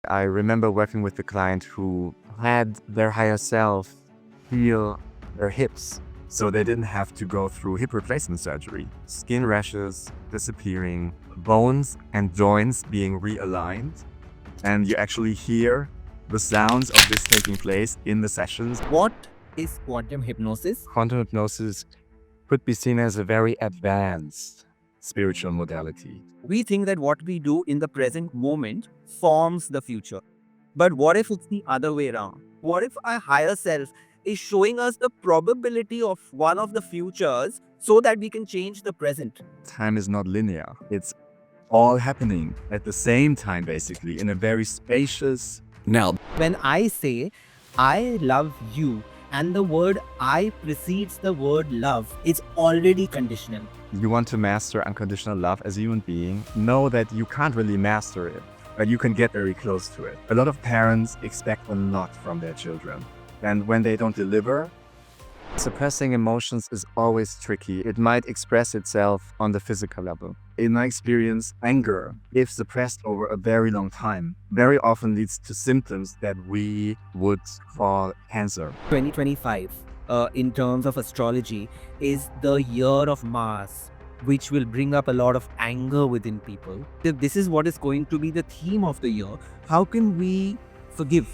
I remember working with a client who had their higher self heal their hips so they didn't have to go through hip replacement surgery. Skin rashes disappearing, bones and joints being realigned, and you actually hear the sounds of this taking place in the sessions. What is quantum hypnosis? Quantum hypnosis could be seen as a very advanced spiritual modality. We think that what we do in the present moment forms the future. But what if it's the other way around? What if our higher self is showing us the probability of one of the futures so that we can change the present? Time is not linear. It's all happening at the same time, basically, in a very spacious. Now, When I say, I love you, and the word I precedes the word love, it's already conditional. You want to master unconditional love as a human being, know that you can't really master it, but you can get very close to it. A lot of parents expect a lot from their children, and when they don't deliver, suppressing emotions is always tricky. It might express itself on the physical level. In my experience, anger, if suppressed over a very long time, very often leads to symptoms that we would call cancer. 2025, in terms of astrology, is the year of Mars, which will bring up a lot of anger within people. If this is what is going to be the theme of the year, how can we forgive?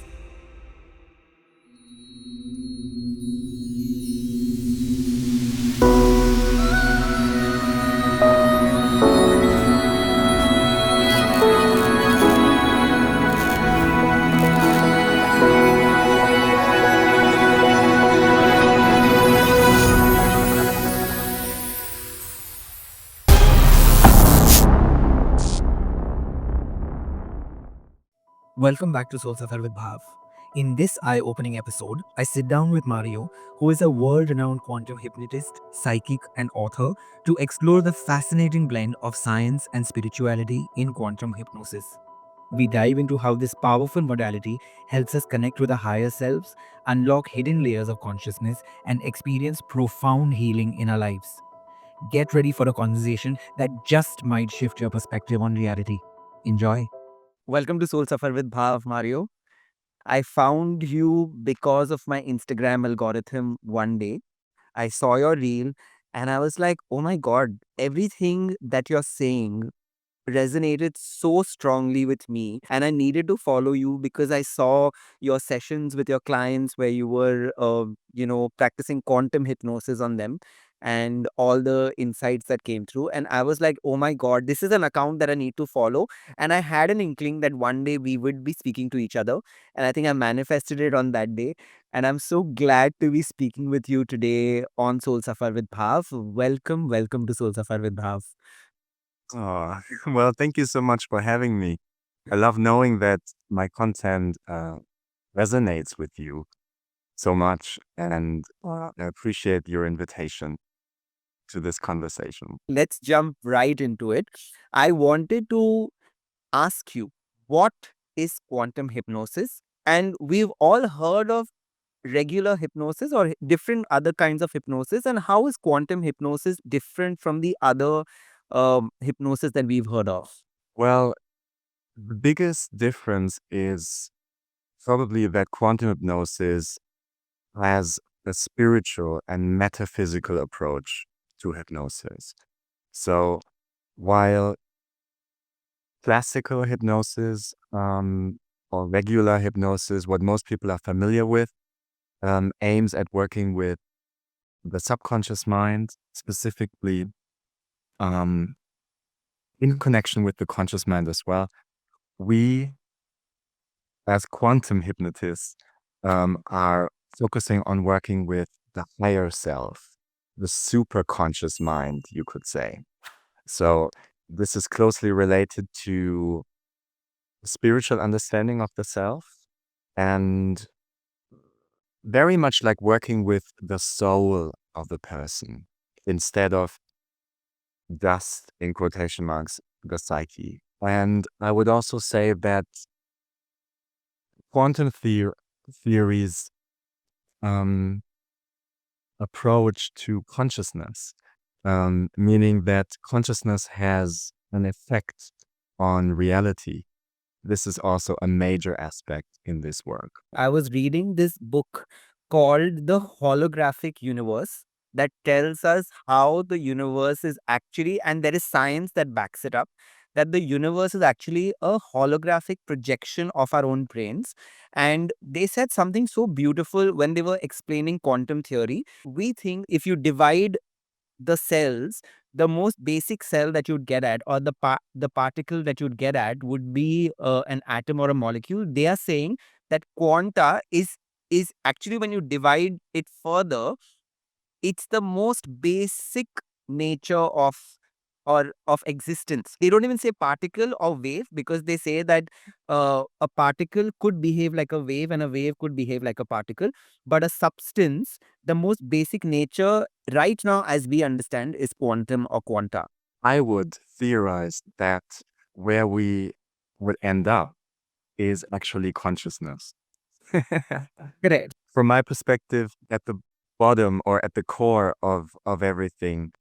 Welcome back to Soul Safar with Bhaav. In this eye-opening episode, I sit down with Mario, who is a world-renowned quantum hypnotist, psychic, and author, to explore the fascinating blend of science and spirituality in quantum hypnosis. We dive into how this powerful modality helps us connect with our higher selves, unlock hidden layers of consciousness, and experience profound healing in our lives. Get ready for a conversation that just might shift your perspective on reality. Enjoy. Welcome to Soul Safar with Bhaav, Mario. I found you because of my Instagram algorithm one day. I saw your reel and I was like, oh my God, everything that you're saying resonated so strongly with me. And I needed to follow you because I saw your sessions with your clients where you were, practicing quantum hypnosis on them and all the insights that came through. And I was like, oh my God, this is an account that I need to follow. And I had an inkling that one day we would be speaking to each other. And I think I manifested it on that day. And I'm so glad to be speaking with you today on Soul Safar with Bhaav. Welcome to Soul Safar with Bhaav. Oh, well, thank you so much for having me. I love knowing that my content resonates with you so much, and I appreciate your invitation to this conversation. Let's jump right into it. I wanted to ask you, what is quantum hypnosis? And we've all heard of regular hypnosis or different other kinds of hypnosis. And how is quantum hypnosis different from the other hypnosis that we've heard of? Well, the biggest difference is probably that quantum hypnosis has a spiritual and metaphysical approach to hypnosis. So while classical hypnosis or regular hypnosis, what most people are familiar with, aims at working with the subconscious mind, specifically um, in connection with the conscious mind as well. We, as quantum hypnotists, are focusing on working with the higher self, the super conscious mind, you could say. So this is closely related to spiritual understanding of the self and very much like working with the soul of the person instead of just, in quotation marks, the psyche. And I would also say that quantum theories um, approach to consciousness, meaning that consciousness has an effect on reality. this is also a major aspect in this work. I was reading this book called The Holographic Universe that tells us how the universe is actually, and there is science that backs it up, that the universe is actually a holographic projection of our own brains. And they said something so beautiful when they were explaining quantum theory. We think if you divide the cells, the most basic cell that you'd get at, or the particle that you'd get at, would be an atom or a molecule. They are saying that quanta is actually, when you divide it further, it's the most basic nature of existence. They don't even say particle or wave, because they say that a particle could behave like a wave and a wave could behave like a particle. But a substance, the most basic nature right now as we understand, is quantum or quanta. I would theorize that where we would end up is actually consciousness. Correct. From my perspective, at the bottom or at the core of everything,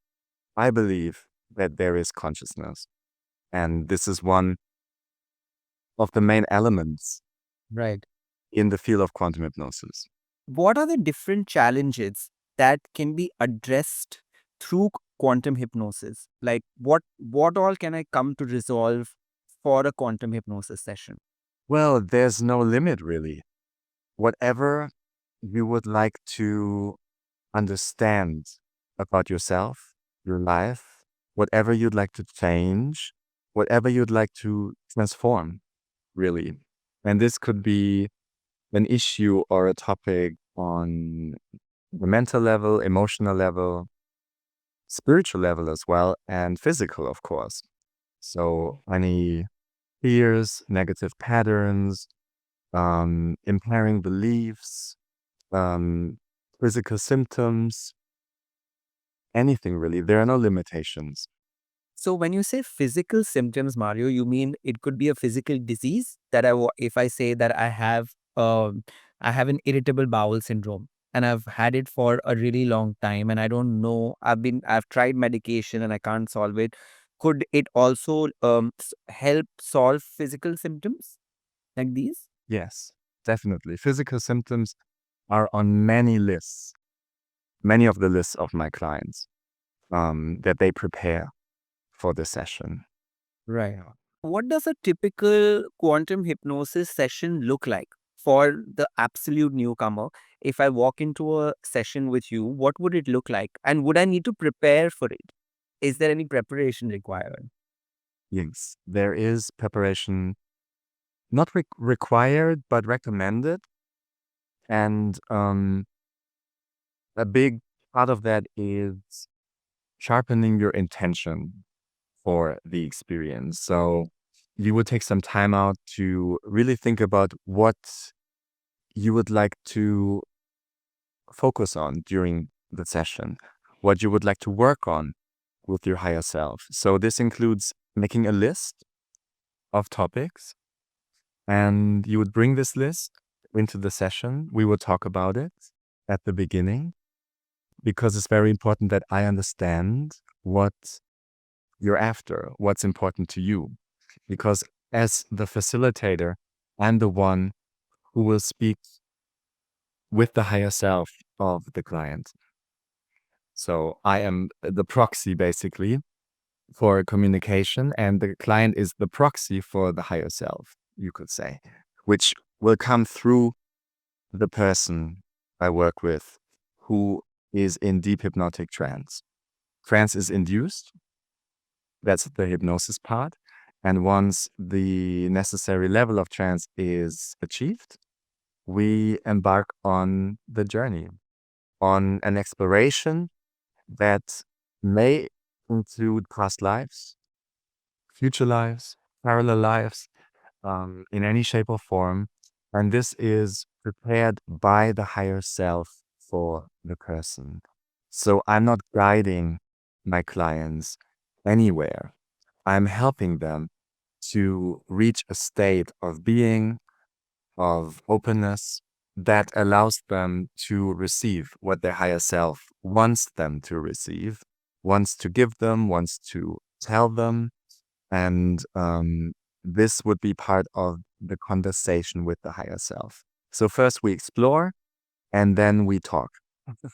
I believe that there is consciousness. And this is one of the main elements Right. in the field of quantum hypnosis. What are the different challenges that can be addressed through quantum hypnosis? Like what all can I come to resolve for a quantum hypnosis session? Well, there's no limit really. Whatever you would like to understand about yourself, your life, whatever you'd like to change, whatever you'd like to transform, really. And this could be an issue or a topic on the mental level, emotional level, spiritual level as well, and physical, of course. So any fears, negative patterns, impairing beliefs, um, physical symptoms, anything really. There are no limitations. So when you say physical symptoms, Mario, you mean it could be a physical disease that if I say that I have an irritable bowel syndrome and I've had it for a really long time and I don't know, I've tried medication and I can't solve it. Could it also help solve physical symptoms like these? Yes, definitely. Physical symptoms are on many lists, many of the lists of my clients that they prepare for the session. Right. What does a typical quantum hypnosis session look like for the absolute newcomer? If I walk into a session with you, what would it look like? And would I need to prepare for it? Is there any preparation required? Yes, there is preparation, not required, but recommended. And a big part of that is sharpening your intention for the experience. So you would take some time out to really think about what you would like to focus on during the session, what you would like to work on with your higher self. So this includes making a list of topics, and you would bring this list into the session. We would talk about it at the beginning because it's very important that I understand what you're after, what's important to you. Because as the facilitator, I'm the one who will speak with the higher self of the client. So I am the proxy basically for communication, and the client is the proxy for the higher self, you could say, which will come through the person I work with who is in deep hypnotic trance. Trance is induced. That's the hypnosis part. And once the necessary level of trance is achieved, we embark on the journey, on an exploration that may include past lives, future lives, parallel lives, in any shape or form. And this is prepared by the higher self for the person. So I'm not guiding my clients anywhere. I'm helping them to reach a state of being, of openness that allows them to receive what their higher self wants them to receive, wants to give them, wants to tell them. And this would be part of the conversation with the higher self. So first we explore and then we talk,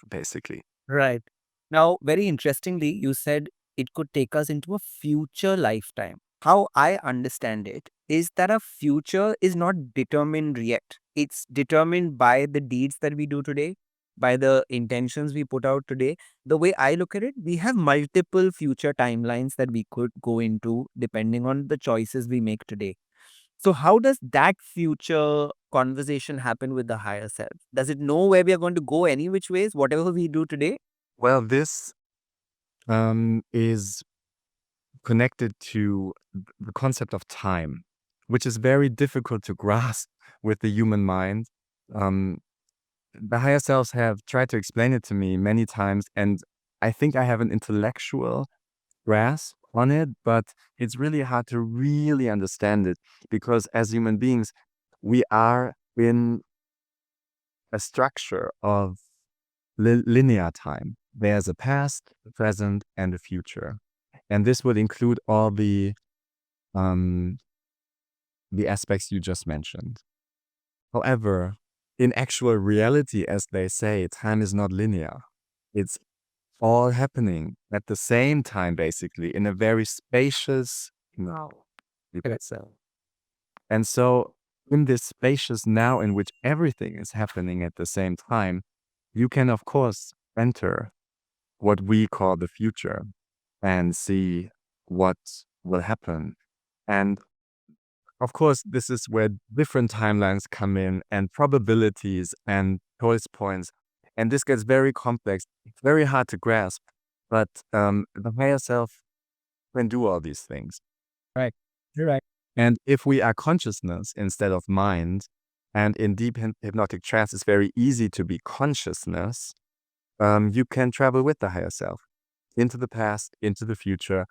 basically. Right. Now, very interestingly, you said it could take us into a future lifetime. How I understand it is that a future is not determined yet. It's determined by the deeds that we do today, by the intentions we put out today. The way I look at it, we have multiple future timelines that we could go into depending on the choices we make today. So, how does that future conversation happen with the higher self? Does it know where we are going to go any which ways, whatever we do today? Well, this is connected to the concept of time, which is very difficult to grasp with the human mind. Um, the higher selves have tried to explain it to me many times, and I think I have an intellectual grasp on it, but it's really hard to really understand it because as human beings, we are in a structure of linear time. There's a past, a present, and a future. And this would include all um, the aspects you just mentioned. However, in actual reality, as they say, time is not linear. It's all happening at the same time, basically, in a very spacious now, you could say. And so, in this spacious now in which everything is happening at the same time, you can, of course, enter what we call the future and see what will happen. And of course, this is where different timelines come in and probabilities and choice points. And this gets very complex. It's very hard to grasp, but the higher self can do all these things. Right. You're right. And if we are consciousness instead of mind, and in deep hypnotic trance, it's very easy to be consciousness, you can travel with the higher self into the past, into the future.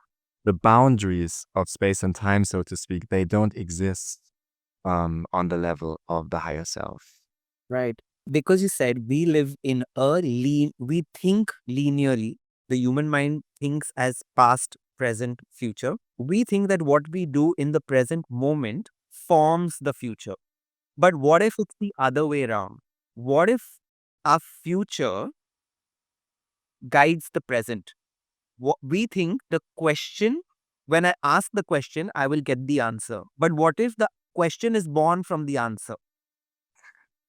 The boundaries of space and time, so to speak, they don't exist on the level of the higher self. Right. Because you said we live in we think linearly. The human mind thinks as past, present, future. We think that what we do in the present moment forms the future. But what if it's the other way around? What if our future guides the present? What we think the question, when I ask the question, I will get the answer. But what if the question is born from the answer?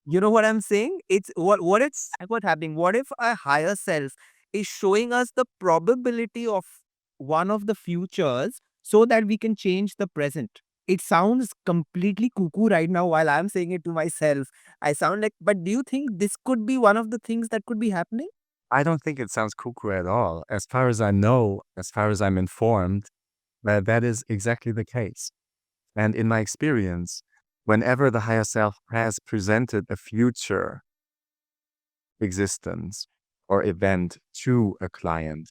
You know what I'm saying? It's what it's what happening. What if a higher self is showing us the probability of one of the futures so that we can change the present? It sounds completely cuckoo right now while I'm saying it to myself. I sound like, but do you think this could be one of the things that could be happening? I don't think it sounds cuckoo at all. As far as I know, as far as I'm informed, that is exactly the case. And in my experience, whenever the higher self has presented a future existence or event to a client,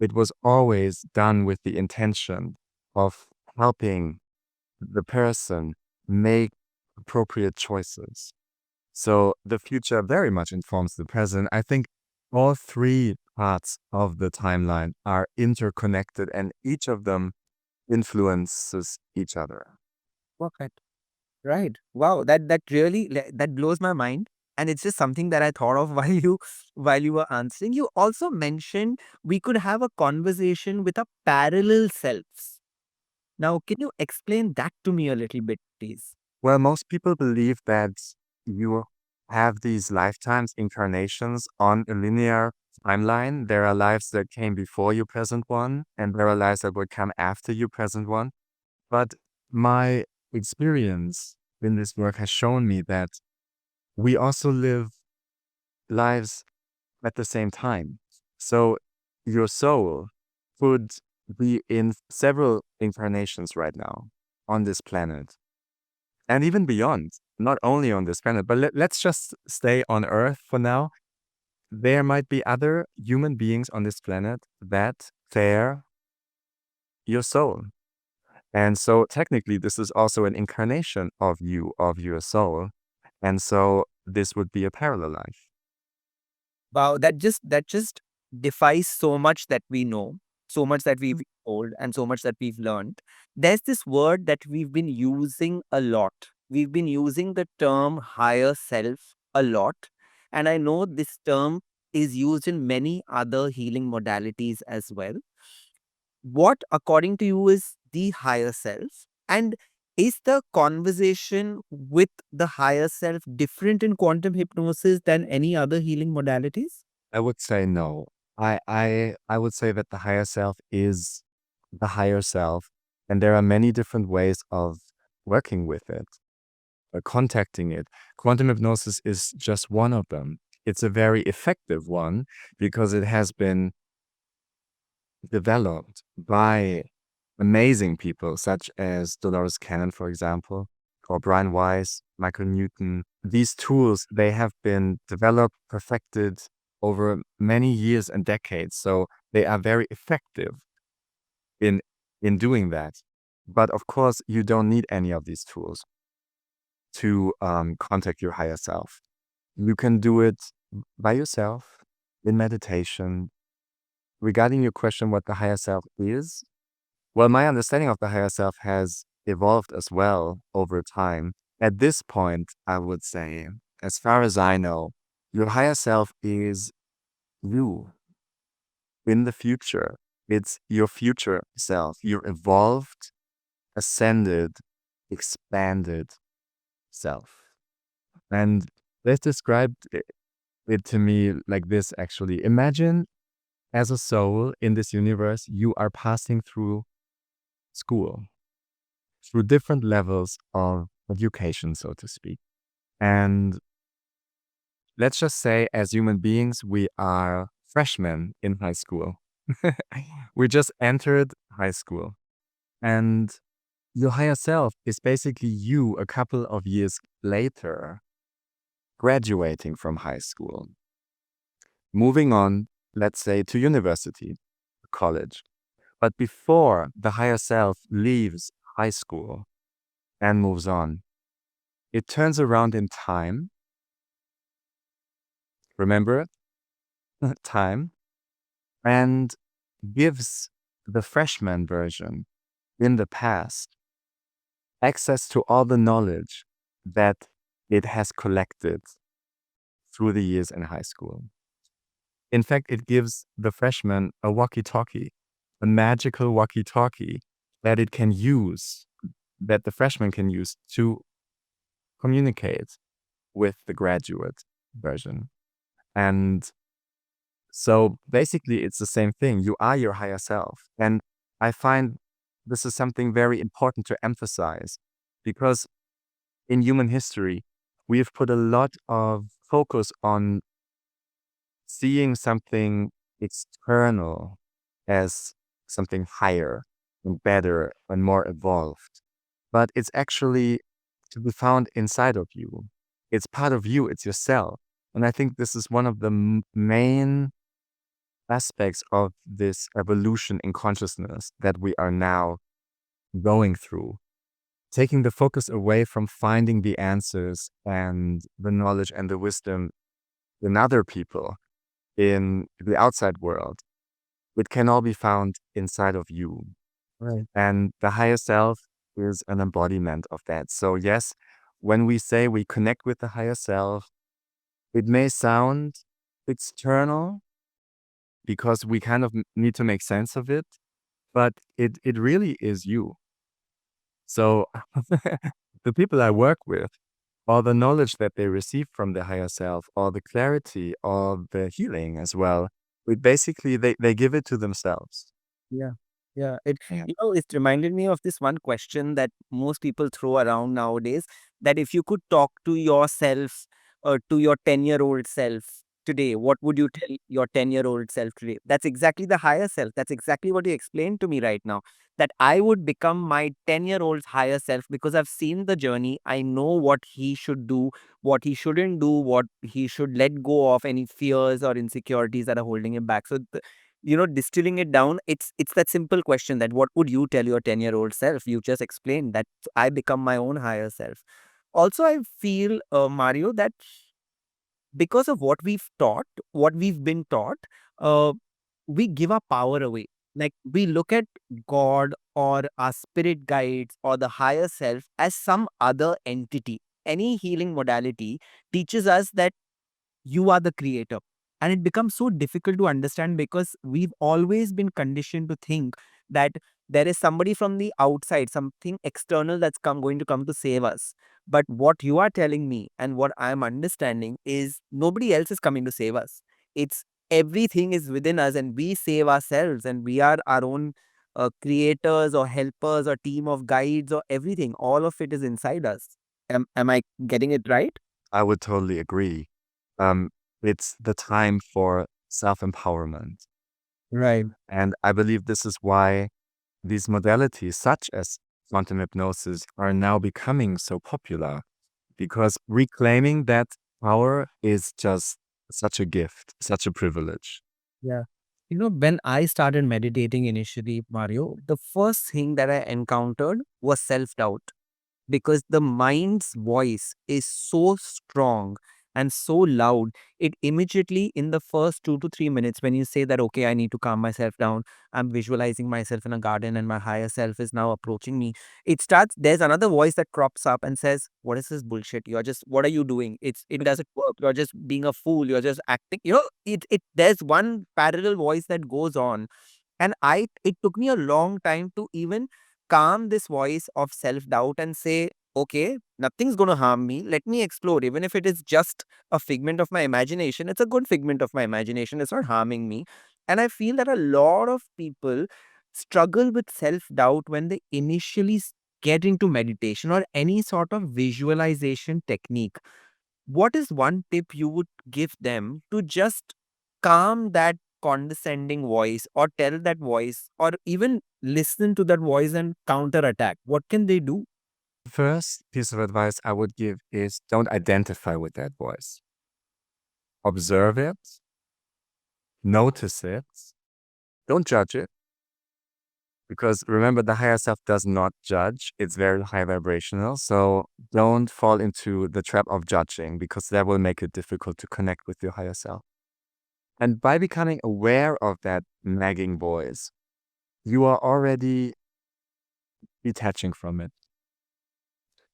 it was always done with the intention of helping the person make appropriate choices. So the future very much informs the present. I think all three parts of the timeline are interconnected and each of them influences each other. Perfect. Right. Wow. That really that blows my mind. And it's just something that I thought of while you were answering. You also mentioned we could have a conversation with a parallel selves. Now, can you explain that to me a little bit, please? Well, most people believe that you have these lifetimes, incarnations on a linear timeline. There are lives that came before your present one, and there are lives that would come after your present one. But my experience in this work has shown me that we also live lives at the same time. So your soul could be in several incarnations right now on this planet and even beyond, not only on this planet, but let's just stay on Earth for now. There might be other human beings on this planet that share your soul. And so technically, this is also an incarnation of you, of your soul. And so this would be a parallel life. Wow, that just defies so much that we know. so much that we've told and so much that we've learned, there's this word that we've been using a lot. We've been using the term higher self a lot. And I know this term is used in many other healing modalities as well. What, according to you, is the higher self? And is the conversation with the higher self different in quantum hypnosis than any other healing modalities? I would say no. I would say that the higher self is the higher self, and there are many different ways of working with it, contacting it. Quantum hypnosis is just one of them. It's a very effective one because it has been developed by amazing people such as Dolores Cannon, for example, or Brian Weiss, Michael Newton. These tools, they have been developed, perfected over many years and decades. So they are very effective in doing that. But of course, you don't need any of these tools to contact your higher self. You can do it by yourself in meditation. Regarding your question, what the higher self is, well, my understanding of the higher self has evolved as well over time. At this point, I would say, as far as I know, your higher self is you in the future. It's your future self, your evolved, ascended, expanded self. And let's describe it to me like this actually. Imagine as a soul in this universe, you are passing through school, through different levels of education, so to speak. And let's just say, as human beings, we are freshmen in high school. We just entered high school. And your higher self is basically you a couple of years later, graduating from high school, moving on, let's say, to university, college. But before the higher self leaves high school and moves on, it turns around in time. Remember time, and gives the freshman version in the past access to all the knowledge that it has collected through the years in high school. In fact, it gives the freshman a walkie-talkie, a magical walkie-talkie that it can use, that the freshman can use to communicate with the graduate version. And so basically, it's the same thing. You are your higher self. And I find this is something very important to emphasize because in human history, we have put a lot of focus on seeing something external as something higher and better and more evolved. But it's actually to be found inside of you. It's part of you, it's yourself. And I think this is one of the main aspects of this evolution in consciousness that we are now going through, taking the focus away from finding the answers and the knowledge and the wisdom in other people, in the outside world. It can all be found inside of you. Right. And the higher self is an embodiment of that. So yes, when we say we connect with the higher self, it may sound external because we kind of need to make sense of it, but it really is you. So the people I work with, all the knowledge that they receive from the higher self, all the clarity, all the healing as well, basically they give it to themselves. Yeah. Yeah. It, Yeah. it reminded me of this one question that most people throw around nowadays, that if you could talk to yourself or to your 10-year-old self today, what would you tell your 10-year-old self today? That's exactly the higher self. That's exactly what you explained to me right now. That I would become my 10-year-old higher self because I've seen the journey. I know what he should do, what he shouldn't do, what he should let go of, any fears or insecurities that are holding him back. So distilling it down, it's that simple question, that what would you tell your 10-year-old self? You just explained that I become my own higher self. Also, I feel, Mario, that because of what we've been taught, we give our power away. Like we look at God or our spirit guides or the higher self as some other entity. Any healing modality teaches us that you are the creator. And it becomes so difficult to understand because we've always been conditioned to think that there is somebody from the outside, something external that's going to come to save us. But what you are telling me and what I'm understanding is nobody else is coming to save us. It's everything is within us and we save ourselves and we are our own creators or helpers or team of guides or everything. All of it is inside us. Am I getting it right? I would totally agree. Um, it's the time for self-empowerment. Right. And I believe this is why these modalities, such as quantum hypnosis, are now becoming so popular because reclaiming that power is just such a gift, such a privilege. Yeah. When I started meditating initially, Mario, the first thing that I encountered was self doubt because the mind's voice is so strong and so loud. It immediately, in the first 2 to 3 minutes, when you say that, okay, I need to calm myself down, I'm visualizing myself in a garden and my higher self is now approaching me. There's another voice that crops up and says, what is this bullshit? What are you doing? It doesn't work. You're just being a fool. You're just acting. There's one parallel voice that goes on and it took me a long time to even calm this voice of self-doubt and say, okay, nothing's going to harm me. Let me explore. Even if it is just a figment of my imagination, it's a good figment of my imagination. It's not harming me. And I feel that a lot of people struggle with self-doubt when they initially get into meditation or any sort of visualization technique. What is one tip you would give them to just calm that condescending voice or tell that voice or even listen to that voice and counterattack? What can they do? First piece of advice I would give is don't identify with that voice. Observe it, notice it, don't judge it. Because remember, the higher self does not judge. It's very high vibrational. So don't fall into the trap of judging because that will make it difficult to connect with your higher self. And by becoming aware of that nagging voice, you are already detaching from it.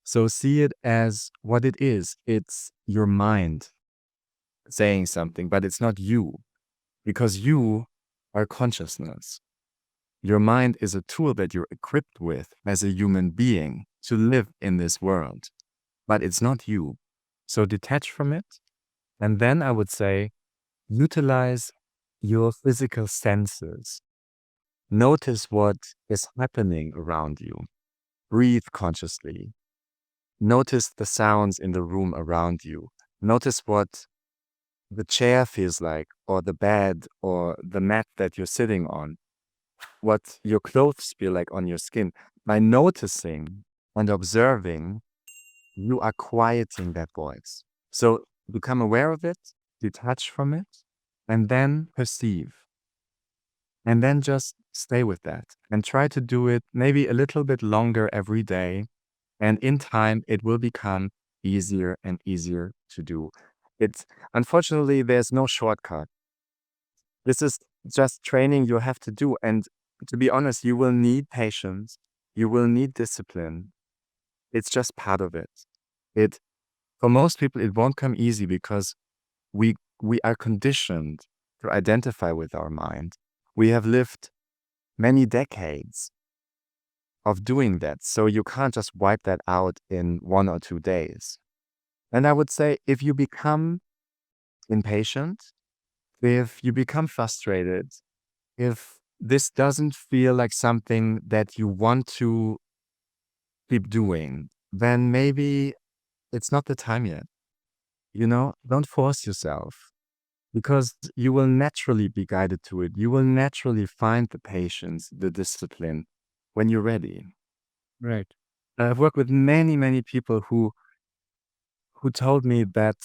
So see it as what it is. It's your mind saying something, but it's not you because you are consciousness. Your mind is a tool that you're equipped with as a human being to live in this world, but it's not you. So detach from it. And then I would say utilize your physical senses. Notice what is happening around you. Breathe consciously. Notice the sounds in the room around you. Notice what the chair feels like, or the bed, or the mat that you're sitting on, what your clothes feel like on your skin. By noticing and observing, you are quieting that voice. So become aware of it, detach from it, and then perceive. And then just stay with that and try to do it maybe a little bit longer every day. And in time, it will become easier and easier to do. It's unfortunately, there's no shortcut. This is just training you have to do. And to be honest, you will need patience. You will need discipline. It's just part of it. It For most people, it won't come easy because we we are conditioned to identify with our mind. We have lived many decades of doing that. So you can't just wipe that out in 1 or 2 days. And I would say if you become impatient, if you become frustrated, if this doesn't feel like something that you want to keep doing, then maybe it's not the time yet. Don't force yourself because you will naturally be guided to it. You will naturally find the patience, the discipline when you're ready. Right. I've worked with many, many people who told me that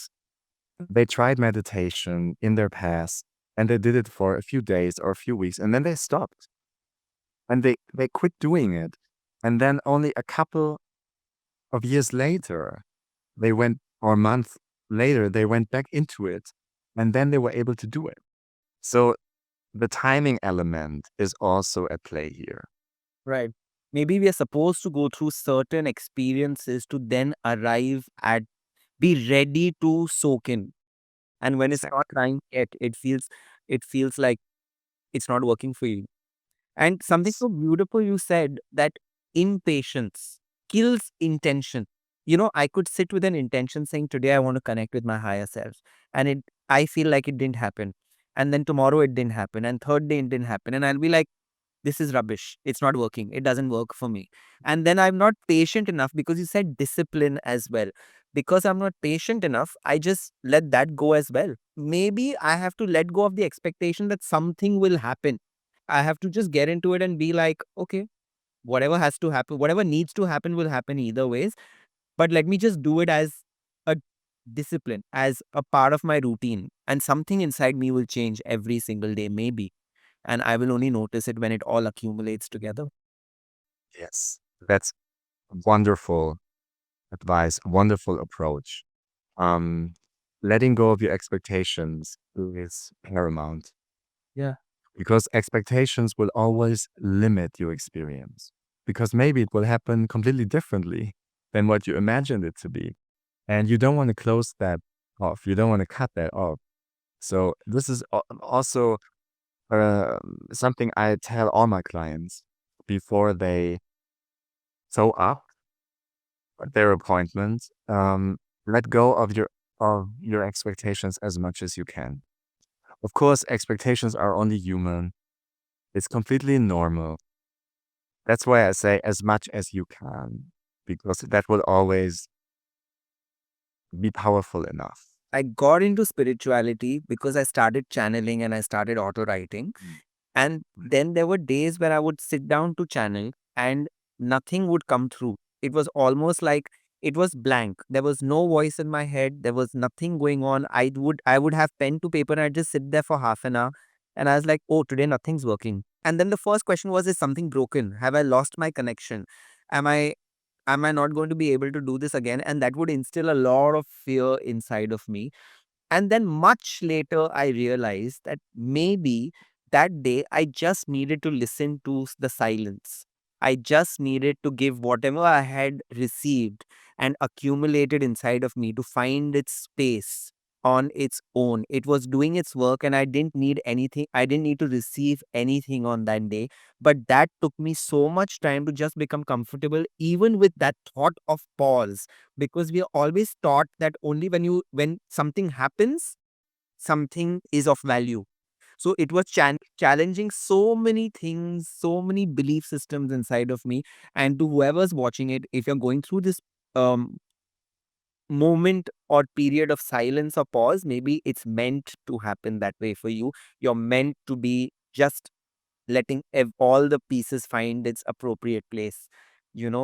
they tried meditation in their past and they did it for a few days or a few weeks and then they stopped and they quit doing it. And then only a couple of years later, they went, or a month later, they went back into it and then they were able to do it. So the timing element is also at play here. Right. Maybe we are supposed to go through certain experiences to then arrive at be ready to soak in. And when it's not Exactly. time yet, it feels like it's not working for you. And something Yes. so beautiful you said, that impatience kills intention. I could sit with an intention saying, today I want to connect with my higher self. And I feel like it didn't happen. And then tomorrow it didn't happen. And third day it didn't happen. And I'll be like, this is rubbish. It's not working. It doesn't work for me. And then I'm not patient enough, because you said discipline as well. Because I'm not patient enough, I just let that go as well. Maybe I have to let go of the expectation that something will happen. I have to just get into it and be like, okay, whatever has to happen, whatever needs to happen will happen either ways. But let me just do it as a discipline, as a part of my routine. And something inside me will change every single day, maybe. And I will only notice it when it all accumulates together. Yes. That's wonderful advice, wonderful approach. Um, Letting go of your expectations is paramount Yeah. because expectations will always limit your experience because maybe it will happen completely differently than what you imagined it to be. And you don't want to close that off. You don't want to cut that off. So this is also uh, something I tell all my clients before they show up at their appointment. Let go of your expectations as much as you can. Of course, expectations are only human. It's completely normal. That's why I say as much as you can, because that will always be powerful enough. I got into spirituality because I started channeling and I started auto writing. Mm. And then there were days where I would sit down to channel and nothing would come through. It was almost like it was blank. There was no voice in my head. There was nothing going on. I would have pen to paper and I'd just sit there for half an hour. And I was like, oh, today nothing's working. And then the first question was, is something broken? Have I lost my connection? Am I am I not going to be able to do this again? And that would instill a lot of fear inside of me. And then much later, I realized that maybe that day I just needed to listen to the silence. I just needed to give whatever I had received and accumulated inside of me to find its space on its own. It was doing its work and I didn't need anything. I didn't need to receive anything on that day. But that took me so much time to just become comfortable, even with that thought of pause, because we are always taught that only when something happens, something is of value. So it was challenging so many things, so many belief systems inside of me. And to whoever's watching it, if you're going through this um moment or period of silence or pause, maybe it's meant to happen that way for you. You're meant to be just letting all the pieces find its appropriate place,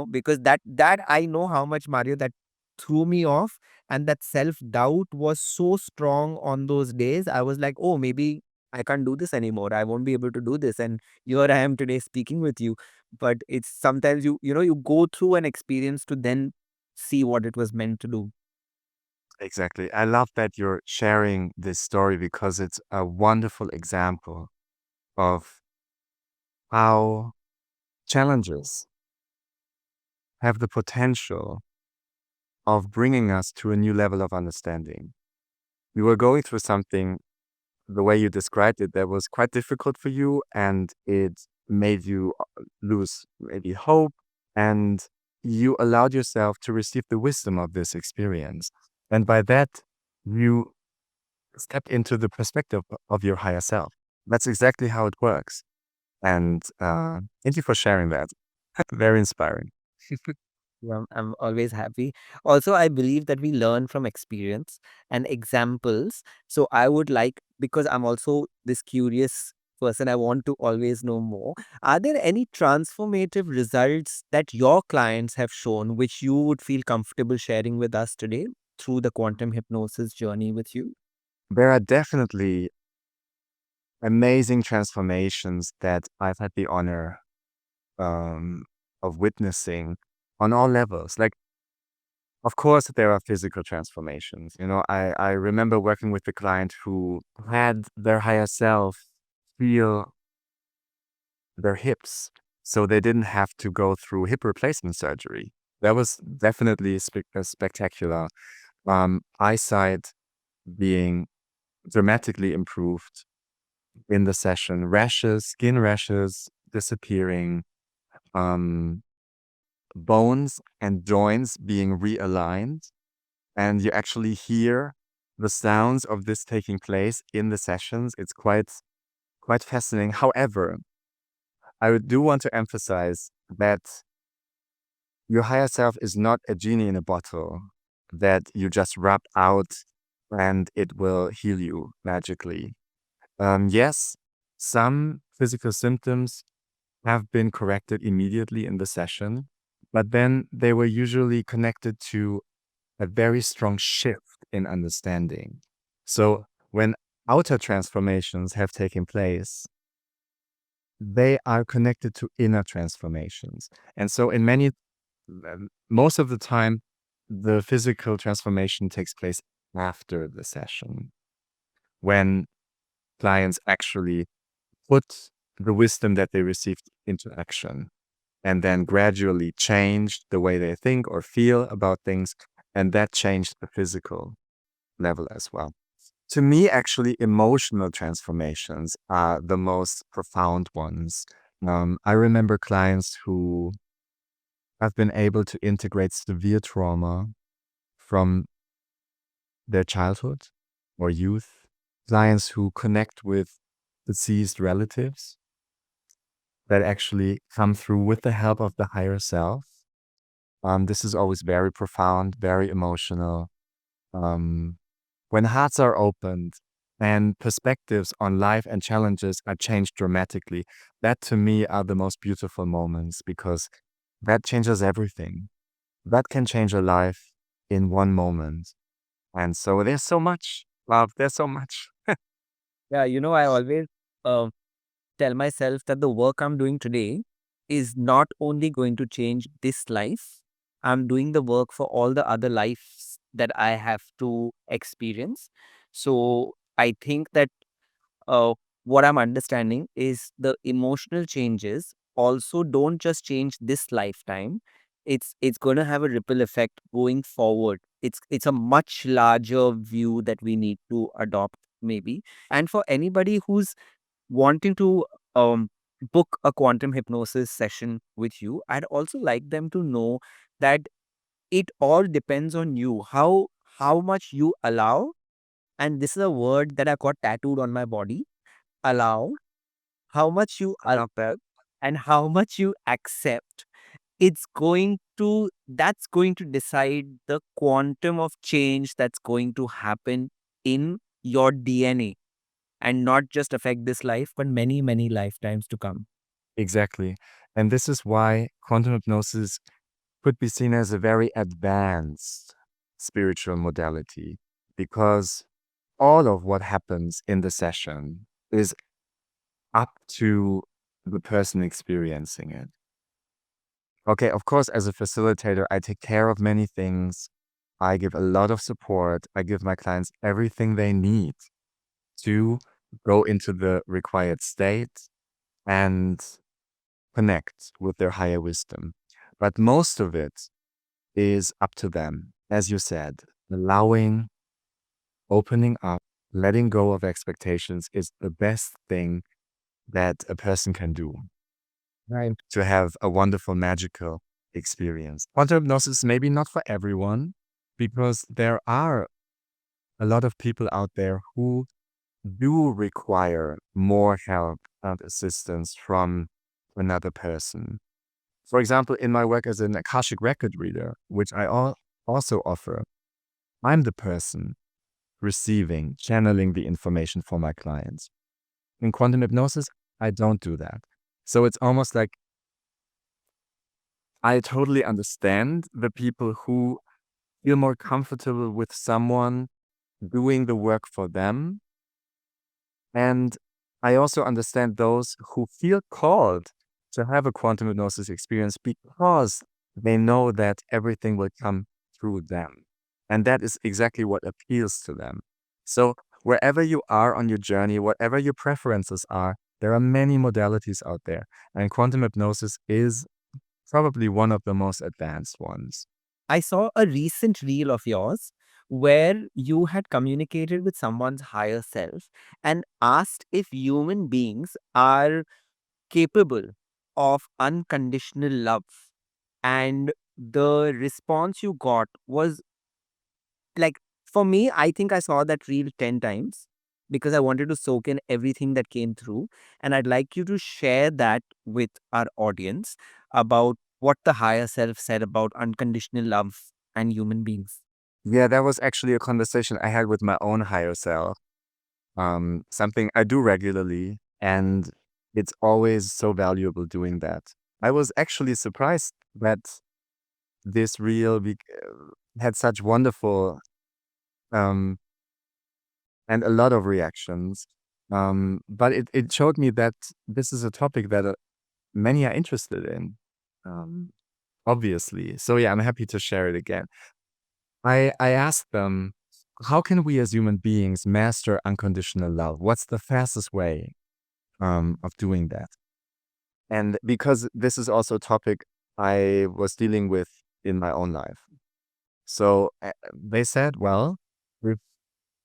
because that I know how much, Mario, that threw me off. And that self doubt was so strong on those days. I was like, oh, maybe I can't do this anymore. I won't be able to do this. And here I am today speaking with you. But it's sometimes you go through an experience to then see what it was meant to do. Exactly. I love that you're sharing this story because it's a wonderful example of how challenges have the potential of bringing us to a new level of understanding. We were going through something, the way you described it, that was quite difficult for you, and it made you lose maybe hope, and you allowed yourself to receive the wisdom of this experience. And by that, you stepped into the perspective of your higher self. That's exactly how it works. And thank you for sharing that. Very inspiring. Yeah, I'm always happy. Also, I believe that we learn from experience and examples. So I would like, because I'm also this curious person, I want to always know more. Are there any transformative results that your clients have shown which you would feel comfortable sharing with us today through the quantum hypnosis journey with you? There are definitely amazing transformations that I've had the honor um, of witnessing on all levels. Like, of course, there are physical transformations. I remember working with a client who had their higher self feel their hips. So they didn't have to go through hip replacement surgery. That was definitely spectacular. Eyesight being dramatically improved in the session, rashes, skin rashes disappearing, um, bones and joints being realigned. And you actually hear the sounds of this taking place in the sessions. It's quite fascinating. However, I do want to emphasize that your higher self is not a genie in a bottle that you just rub out and it will heal you magically. Yes, some physical symptoms have been corrected immediately in the session, but then they were usually connected to a very strong shift in understanding. So when outer transformations have taken place, they are connected to inner transformations. And so in most of the time, the physical transformation takes place after the session when clients actually put the wisdom that they received into action and then gradually changed the way they think or feel about things. And that changed the physical level as well. To me, actually, emotional transformations are the most profound ones. I remember clients who have been able to integrate severe trauma from their childhood or youth, clients who connect with deceased relatives that actually come through with the help of the higher self. This is always very profound, very emotional. Um, when hearts are opened and perspectives on life and challenges are changed dramatically, that to me are the most beautiful moments because that changes everything. That can change a life in one moment. And so there's so much love. There's so much. Yeah, I always uh, tell myself that the work I'm doing today is not only going to change this life, I'm doing the work for all the other lives that I have to experience. So I think that uh, what I'm understanding is the emotional changes also don't just change this lifetime. It's going to have a ripple effect going forward. It's a much larger view that we need to adopt maybe. And for anybody who's wanting to um, book a quantum hypnosis session with you, I'd also like them to know that it all depends on you. How much you allow, and this is a word that I got tattooed on my body. Allow, how much you allow, and how much you accept. That's going to decide the quantum of change that's going to happen in your DNA and not just affect this life, but many, many lifetimes to come. Exactly. And this is why quantum hypnosis could be seen as a very advanced spiritual modality because all of what happens in the session is up to the person experiencing it. Okay, of course, as a facilitator, I take care of many things. I give a lot of support. I give my clients everything they need to go into the required state and connect with their higher wisdom. But most of it is up to them. As you said, allowing, opening up, letting go of expectations is the best thing that a person can do. Right. To have a wonderful, magical experience. Quantum hypnosis maybe not for everyone, because there are a lot of people out there who do require more help and assistance from another person. For example, in my work as an Akashic record reader, which I also offer, I'm the person receiving, channeling the information for my clients. In quantum hypnosis, I don't do that. So it's almost like I totally understand the people who feel more comfortable with someone doing the work for them. And I also understand those who feel called to have a quantum hypnosis experience because they know that everything will come through them. And that is exactly what appeals to them. So wherever you are on your journey, whatever your preferences are, There are many modalities out there, and quantum hypnosis is probably one of the most advanced ones. I saw a recent reel of yours where you had communicated with someone's higher self and asked if human beings are capable of unconditional love. And the response you got was like, for me, I think I saw that reel 10 times because I wanted to soak in everything that came through. And I'd like you to share that with our audience about what the higher self said about unconditional love and human beings. Yeah, that was actually a conversation I had with my own higher self. Something I do regularly, and it's always so valuable doing that. I was actually surprised that this reel had such wonderful um, and a lot of reactions. But it showed me that this is a topic that many are interested in, um, obviously. So yeah, I'm happy to share it again. I asked them, how can we as human beings master unconditional love? What's the fastest way of doing that? And because this is also a topic I was dealing with in my own life. So they said, well, if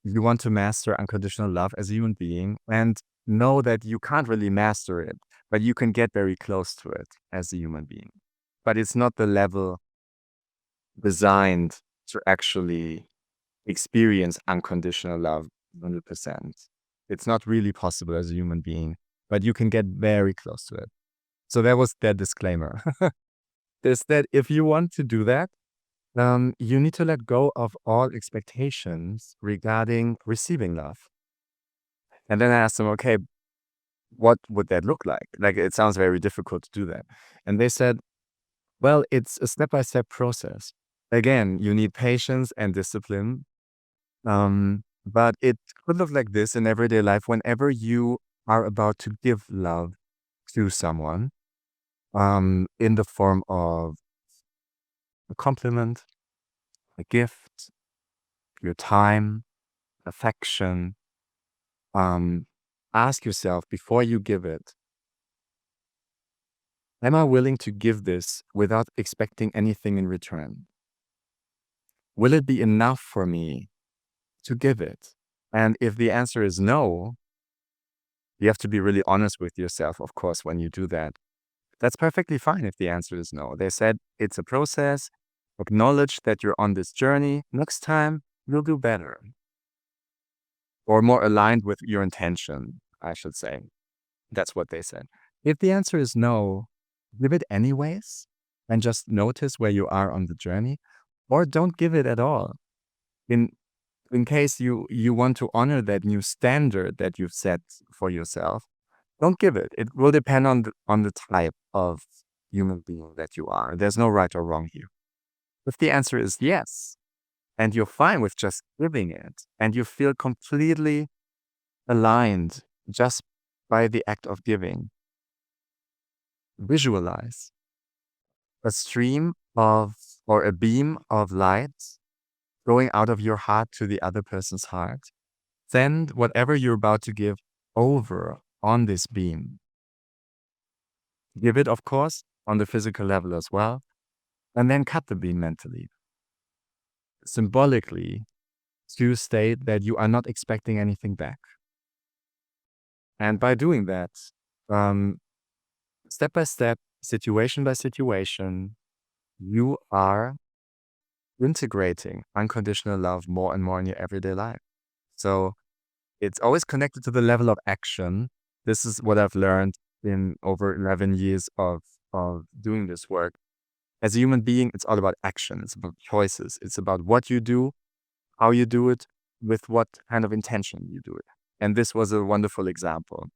you want to master unconditional love as a human being and know that you can't really master it, but you can get very close to it as a human being. But it's not the level designed to actually experience unconditional love 100%. It's not really possible as a human being, but you can get very close to it. So that was their disclaimer. Is that if you want to do that, you need to let go of all expectations regarding receiving love. And then I asked them, okay, what would that look like? Like, it sounds very difficult to do that. And they said, well, it's a step-by-step process. Again, you need patience and discipline. But it could look like this in everyday life whenever you are about to give love to someone, in the form of a compliment, a gift, your time, affection. Ask yourself before you give it, am I willing to give this without expecting anything in return? Will it be enough for me to give it? And if the answer is no, you have to be really honest with yourself, of course, when you do that. That's perfectly fine if the answer is no. They said it's a process. Acknowledge that you're on this journey. Next time, you'll do better. Or more aligned with your intention, I should say. That's what they said. If the answer is no, give it anyways and just notice where you are on the journey, or don't give it at all. In case you want to honor that new standard that you've set for yourself, don't give it. It will depend on the type of human being that you are. There's no right or wrong here. If the answer is yes, and you're fine with just giving it, and you feel completely aligned just by the act of giving, visualize a stream of or a beam of light going out of your heart to the other person's heart. Send whatever you're about to give over on this beam. Give it, of course, on the physical level as well, and then cut the beam mentally. Symbolically, to state that you are not expecting anything back. And by doing that, step by step, situation by situation, you are integrating unconditional love more and more in your everyday life. So it's always connected to the level of action. This is what I've learned in over 11 years of doing this work. As a human being, it's all about action. It's about choices. It's about what you do, how you do it, with what kind of intention you do it. And this was a wonderful example.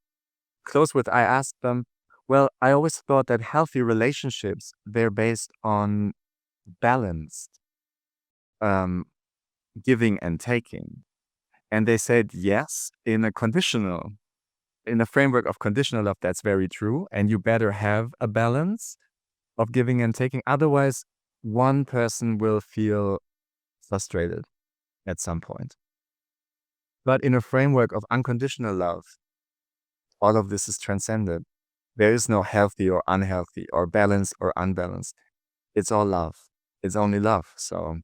Close with, I asked them, well, I always thought that healthy relationships, they're based on balanced giving and taking. And they said, yes, in a framework of conditional love, that's very true. And you better have a balance of giving and taking. Otherwise, one person will feel frustrated at some point. But in a framework of unconditional love, all of this is transcended. There is no healthy or unhealthy or balanced or unbalanced. It's all love. It's only love. So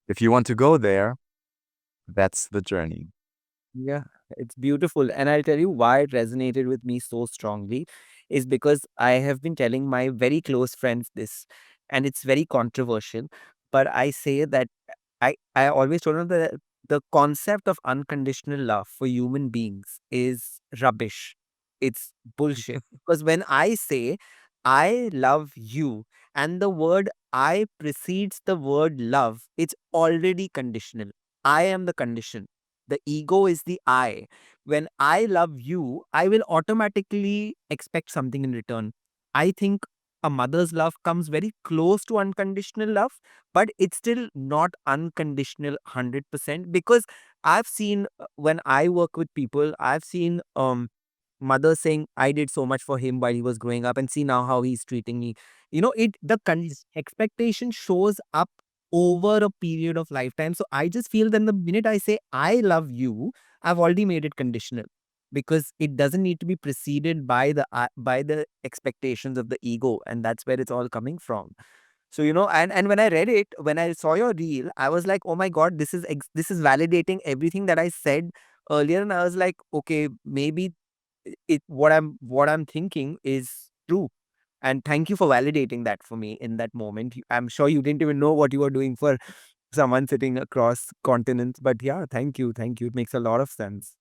if you want to go there, that's the journey. Yeah, it's beautiful. And I'll tell you why it resonated with me so strongly is because I have been telling my very close friends this, and it's very controversial. But I say that I always told them that the concept of unconditional love for human beings is rubbish. It's bullshit. Because when I say I love you and the word I precedes the word love, it's already conditional. I am the condition. The ego is the I. When I love you, I will automatically expect something in return. I think a mother's love comes very close to unconditional love, but it's still not unconditional 100% because I've seen when I work with people, I've seen mothers saying, I did so much for him while he was growing up, and see now how he's treating me. Expectation shows up over a period of lifetime. So I just feel that the minute I say I love you, I've already made it conditional because it doesn't need to be preceded by the expectations of the ego, and that's where it's all coming from. So and when I read it, when I saw your reel, I was like, oh my god, this is validating everything that I said earlier, and I was like, okay, maybe it what I'm thinking is true. And thank you for validating that for me in that moment. I'm sure you didn't even know what you were doing for someone sitting across continents, but yeah, thank you. It makes a lot of sense.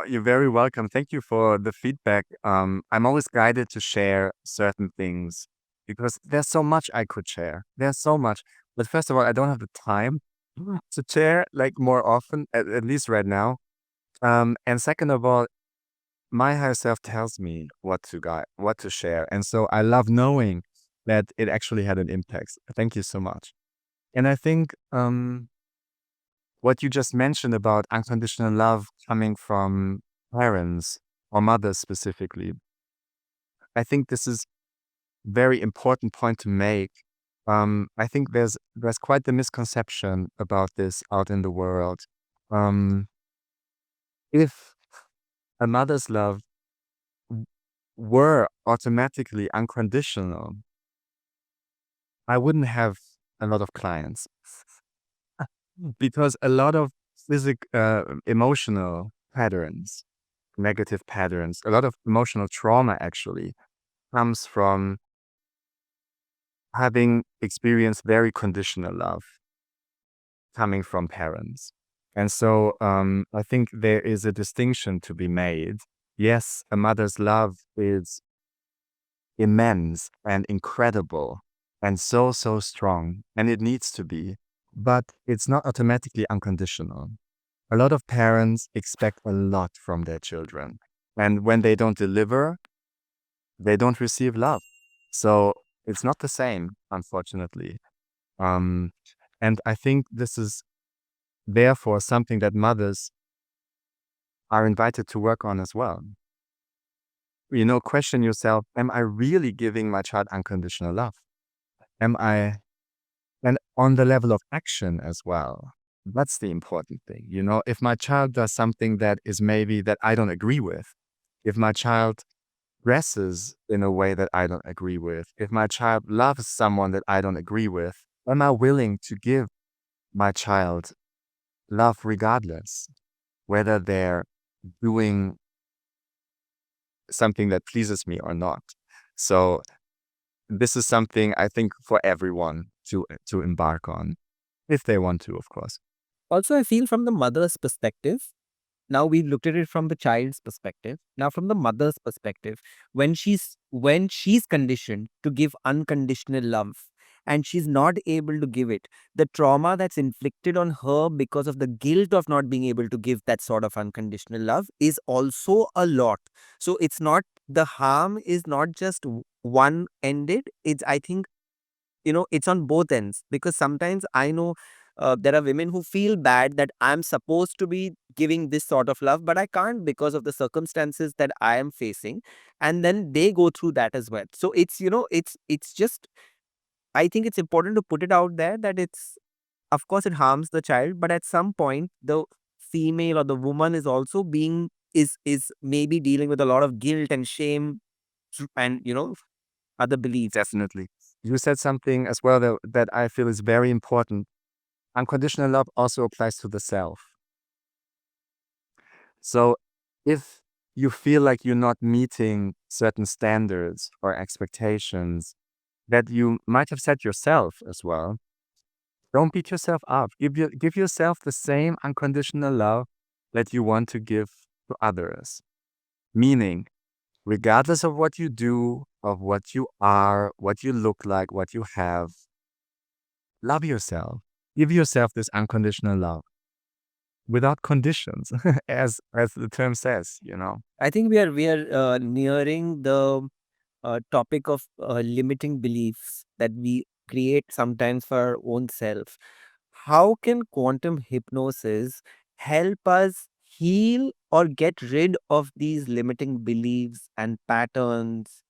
You're very welcome. Thank you for the feedback. I'm always guided to share certain things because there's so much I could share. There's so much. But first of all, I don't have the time to share like more often, at least right now. And second of all, my higher self tells me what to share. And so I love knowing that it actually had an impact. Thank you so much. And I think what you just mentioned about unconditional love coming from parents or mothers specifically, I think this is very important point to make. I think there's quite the misconception about this out in the world. Um, if a mother's love were automatically unconditional, I wouldn't have a lot of clients because a lot of emotional patterns, negative patterns, a lot of emotional trauma actually comes from having experienced very conditional love coming from parents. And so I think there is a distinction to be made. Yes, a mother's love is immense and incredible and so, so strong, and it needs to be, but it's not automatically unconditional. A lot of parents expect a lot from their children. And when they don't deliver, they don't receive love. So it's not the same, unfortunately. Um, and I think this is therefore something that mothers are invited to work on as well. Question yourself, am I really giving my child unconditional love? Am I, and on the level of action as well? That's the important thing. If my child does something that is maybe that I don't agree with, if my child dresses in a way that I don't agree with, if my child loves someone that I don't agree with, am I willing to give my child love regardless, whether they're doing something that pleases me or not? So this is something I think for everyone to embark on, if they want to, of course. Also, I feel from the mother's perspective, now we looked at it from the child's perspective. Now from the mother's perspective, when she's conditioned to give unconditional love and she's not able to give it, the trauma that's inflicted on her because of the guilt of not being able to give that sort of unconditional love is also a lot. So it's not, the harm is not just one ended. It's, I think, it's on both ends, because sometimes I know there are women who feel bad that I'm supposed to be giving this sort of love, but I can't because of the circumstances that I am facing, and then they go through that as well. So it's just, I think it's important to put it out there that it's, of course it harms the child, but at some point the female or the woman is also being is maybe dealing with a lot of guilt and shame and other beliefs. Definitely. You said something as well that I feel is very important. Unconditional love also applies to the self. So if you feel like you're not meeting certain standards or expectations that you might have set yourself as well, don't beat yourself up. Give yourself the same unconditional love that you want to give to others. Meaning, regardless of what you do, of what you are, what you look like, what you have, love yourself. Give yourself this unconditional love without conditions, as the term says, you know. I think we are nearing the topic of limiting beliefs that we create sometimes for our own self. How can quantum hypnosis help us heal or get rid of these limiting beliefs and patterns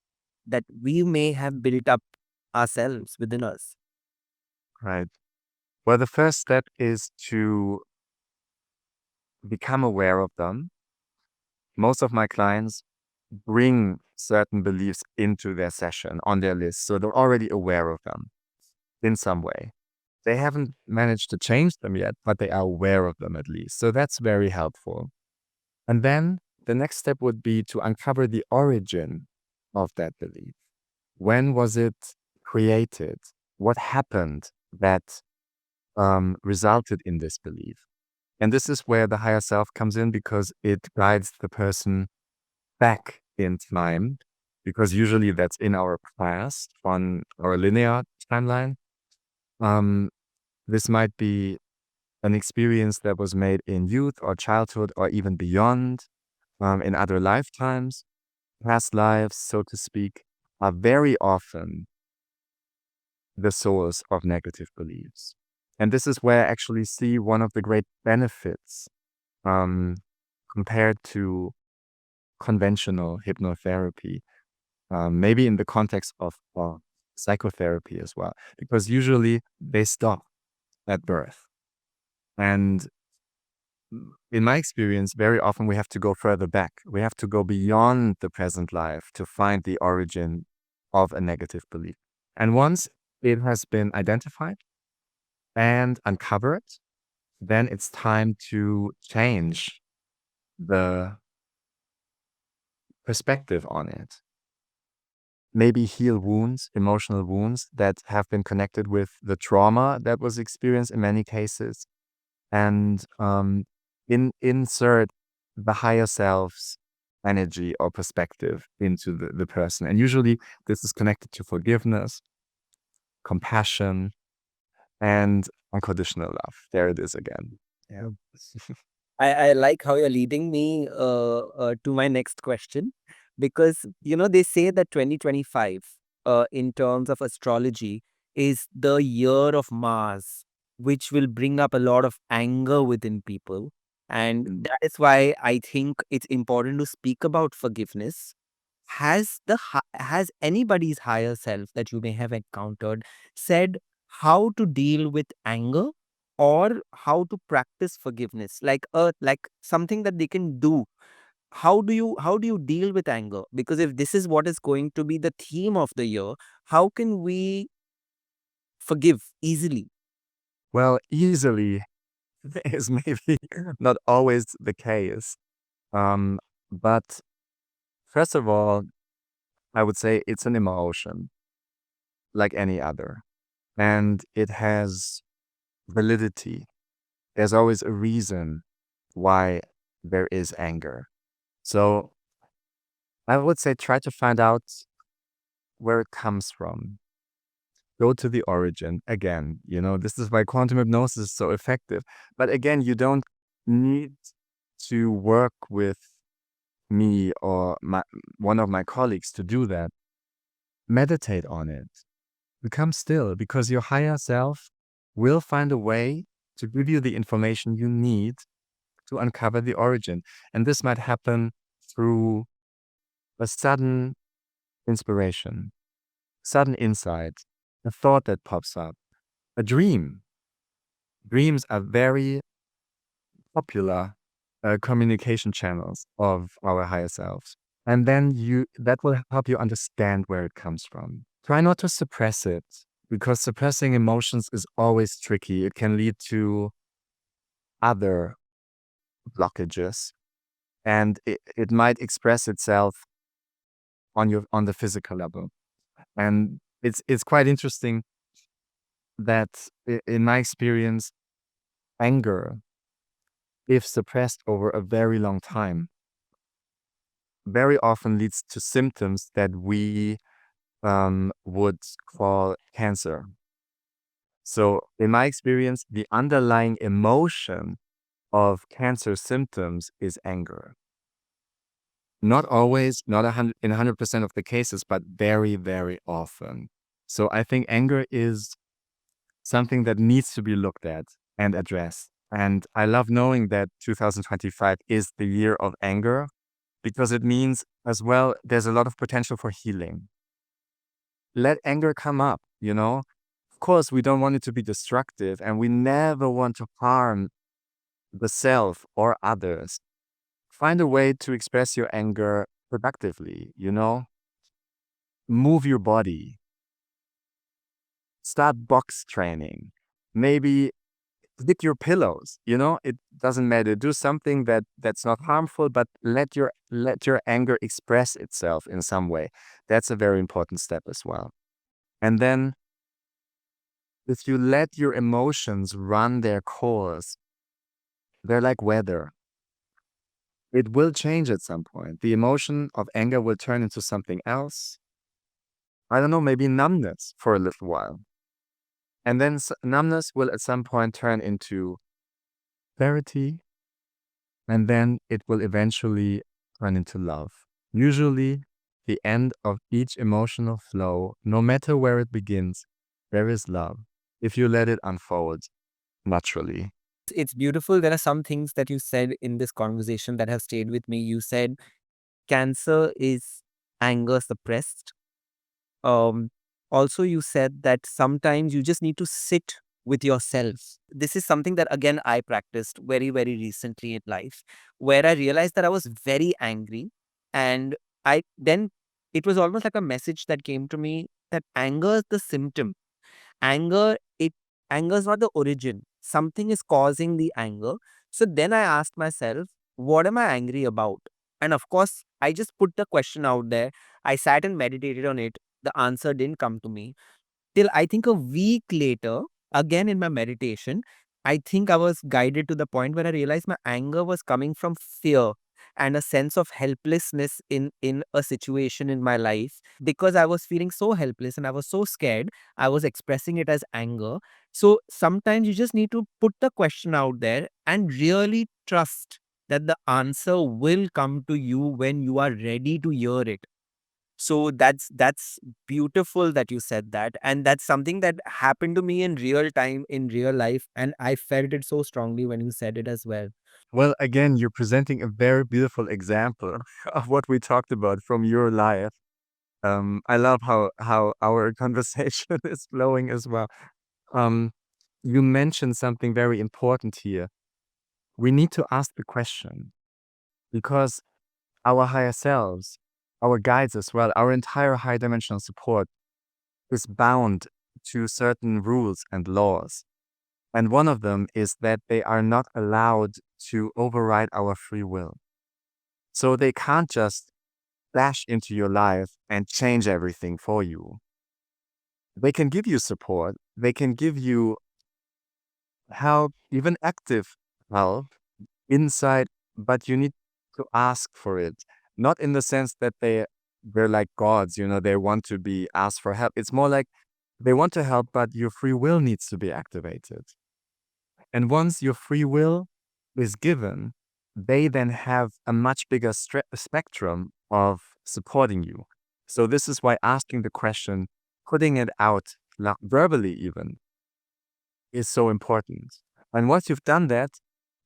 that we may have built up ourselves within us? Right. Well, the first step is to become aware of them. Most of my clients bring certain beliefs into their session on their list, so they're already aware of them in some way. They haven't managed to change them yet, but they are aware of them at least. So that's very helpful. And then the next step would be to uncover the origin of that belief. When was it created? What happened that resulted in this belief? And this is where the higher self comes in because it guides the person back in time, because usually that's in our past on our linear timeline. Um, this might be an experience that was made in youth or childhood or even beyond, in other lifetimes. Past lives, so to speak, are very often the source of negative beliefs. And this is where I actually see one of the great benefits um, compared to conventional hypnotherapy, maybe in the context of psychotherapy as well, because usually they stop at birth. And in my experience, very often we have to go further back. We have to go beyond the present life to find the origin of a negative belief. And once it has been identified and uncovered, then it's time to change the perspective on it. Maybe heal wounds, emotional wounds that have been connected with the trauma that was experienced in many cases, and insert the higher self's energy or perspective into the person. And usually this is connected to forgiveness, compassion, and unconditional love. There it is again. Yeah. I like how you're leading me to my next question, because they say that 2025 in terms of astrology is the year of Mars, which will bring up a lot of anger within people, and Mm. that is why I think it's important to speak about forgiveness. Has anybody's higher self that you may have encountered said how to deal with anger or how to practice forgiveness, like something that they can do? How do you deal with anger? Because if this is what is going to be the theme of the year, how can we forgive easily? Well, easily is maybe not always the case. Um, but first of all, I would say it's an emotion like any other, and it has validity. There's always a reason why there is anger. So I would say try to find out where it comes from. Go to the origin. Again, this is why quantum hypnosis is so effective. But again, you don't need to work with me or one of my colleagues to do that. Meditate on it. Become still, because your higher self will find a way to give you the information you need to uncover the origin. And this might happen through a sudden inspiration, sudden insight, a thought that pops up, a dream. Dreams are very popular communication channels of our higher selves. And then that will help you understand where it comes from. Try not to suppress it, because suppressing emotions is always tricky. It can lead to other blockages, and it might express itself on the physical level. And it's quite interesting that in my experience, anger, if suppressed over a very long time, very often leads to symptoms that we would call cancer. So in my experience, the underlying emotion of cancer symptoms is anger. Not always, not in 100% of the cases, but very, very often. So I think anger is something that needs to be looked at and addressed. And I love knowing that 2025 is the year of anger, because it means as well there's a lot of potential for healing. Let anger come up, you know? Of course, we don't want it to be destructive, and we never want to harm the self or others. Find a way to express your anger productively, you know? Move your body. Start box training. Maybe lick your pillows, you know? It doesn't matter. Do something that's not harmful, but let your anger express itself in some way. That's a very important step as well. And then if you let your emotions run their course, they're like weather. It will change at some point. The emotion of anger will turn into something else. I don't know, maybe numbness for a little while. And then numbness will at some point turn into clarity. And then it will eventually turn into love. Usually, the end of each emotional flow, no matter where it begins, there is love, if you let it unfold naturally. It's beautiful. There are some things that you said in this conversation that have stayed with me. You said cancer is anger suppressed. Um, Also, you said that sometimes you just need to sit with yourself. This is something that, again, I practiced very, very recently in life, where I realized that I was very angry. And then it was almost like a message that came to me that anger is the symptom. Anger, anger is not the origin. Something is causing the anger. So then I asked myself, what am I angry about? And of course, I just put the question out there. I sat and meditated on it. The answer didn't come to me till I think a week later, again in my meditation. I think I was guided to the point where I realized my anger was coming from fear and a sense of helplessness in a situation in my life. Because I was feeling so helpless and I was so scared, I was expressing it as anger. So sometimes you just need to put the question out there and really trust that the answer will come to you when you are ready to hear it. So that's beautiful that you said that. And that's something that happened to me in real time, in real life. And I felt it so strongly when you said it as well. Well, again, you're presenting a very beautiful example of what we talked about from your life. I love how our conversation is flowing as well. Um, you mentioned something very important here. We need to ask the question, because our higher selves, our guides as well, our entire high dimensional support is bound to certain rules and laws. And one of them is that they are not allowed to override our free will. So they can't just dash into your life and change everything for you. They can give you support, they can give you help, even active help inside, but you need to ask for it. Not in the sense that they're like gods, you know, they want to be asked for help. It's more like they want to help, but your free will needs to be activated. And once your free will is given, they then have a much bigger spectrum of supporting you. So this is why asking the question, putting it out verbally even, is so important. And once you've done that,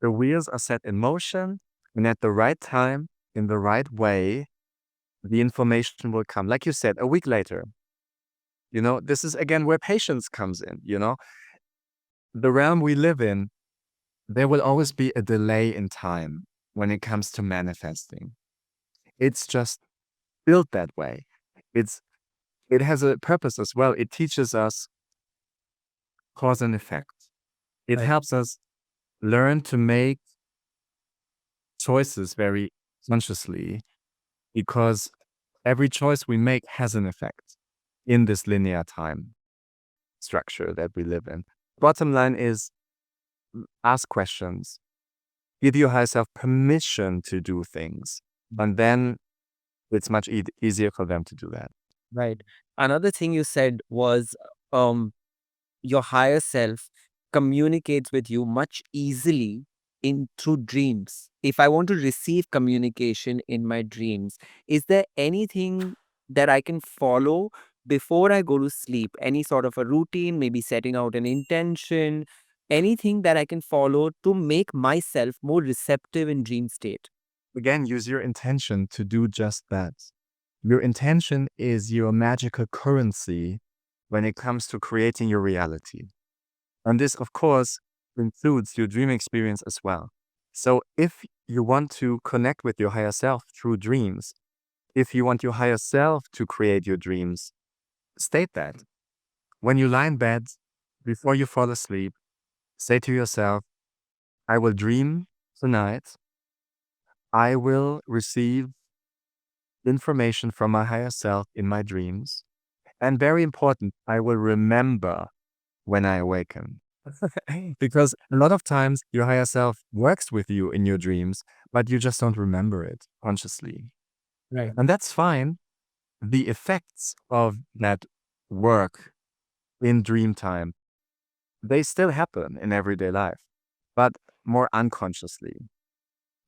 the wheels are set in motion, and at the right time, in the right way, the information will come. Like you said, a week later. You know, this is again where patience comes in, you know. The realm we live in, there will always be a delay in time. when it comes to manifesting. It's just built that way. It has a purpose as well. It teaches us cause and effect. It Right. helps us learn to make choices very consciously, because every choice we make has an effect in this linear time structure that we live in. Bottom line is, ask questions, give your higher self permission to do things, and then it's much easier for them to do that. Right. Another thing you said was um your higher self communicates with you much easily in through dreams. If I want to receive communication in my dreams, is there anything that I can follow before I go to sleep? Any sort of a routine, maybe setting out an intention, anything that I can follow to make myself more receptive in dream state? Again, use your intention to do just that. Your intention is your magical currency when it comes to creating your reality. And this, of course, includes your dream experience as well. So if you want to connect with your higher self through dreams, if you want your higher self to create your dreams, state that. When you lie in bed, before you fall asleep, say to yourself, I will dream tonight. I will receive information from my higher self in my dreams. And very important, I will remember when I awaken. Because a lot of times your higher self works with you in your dreams, but you just don't remember it consciously. Right. And that's fine. The effects of that work in dream time, they still happen in everyday life, but more unconsciously.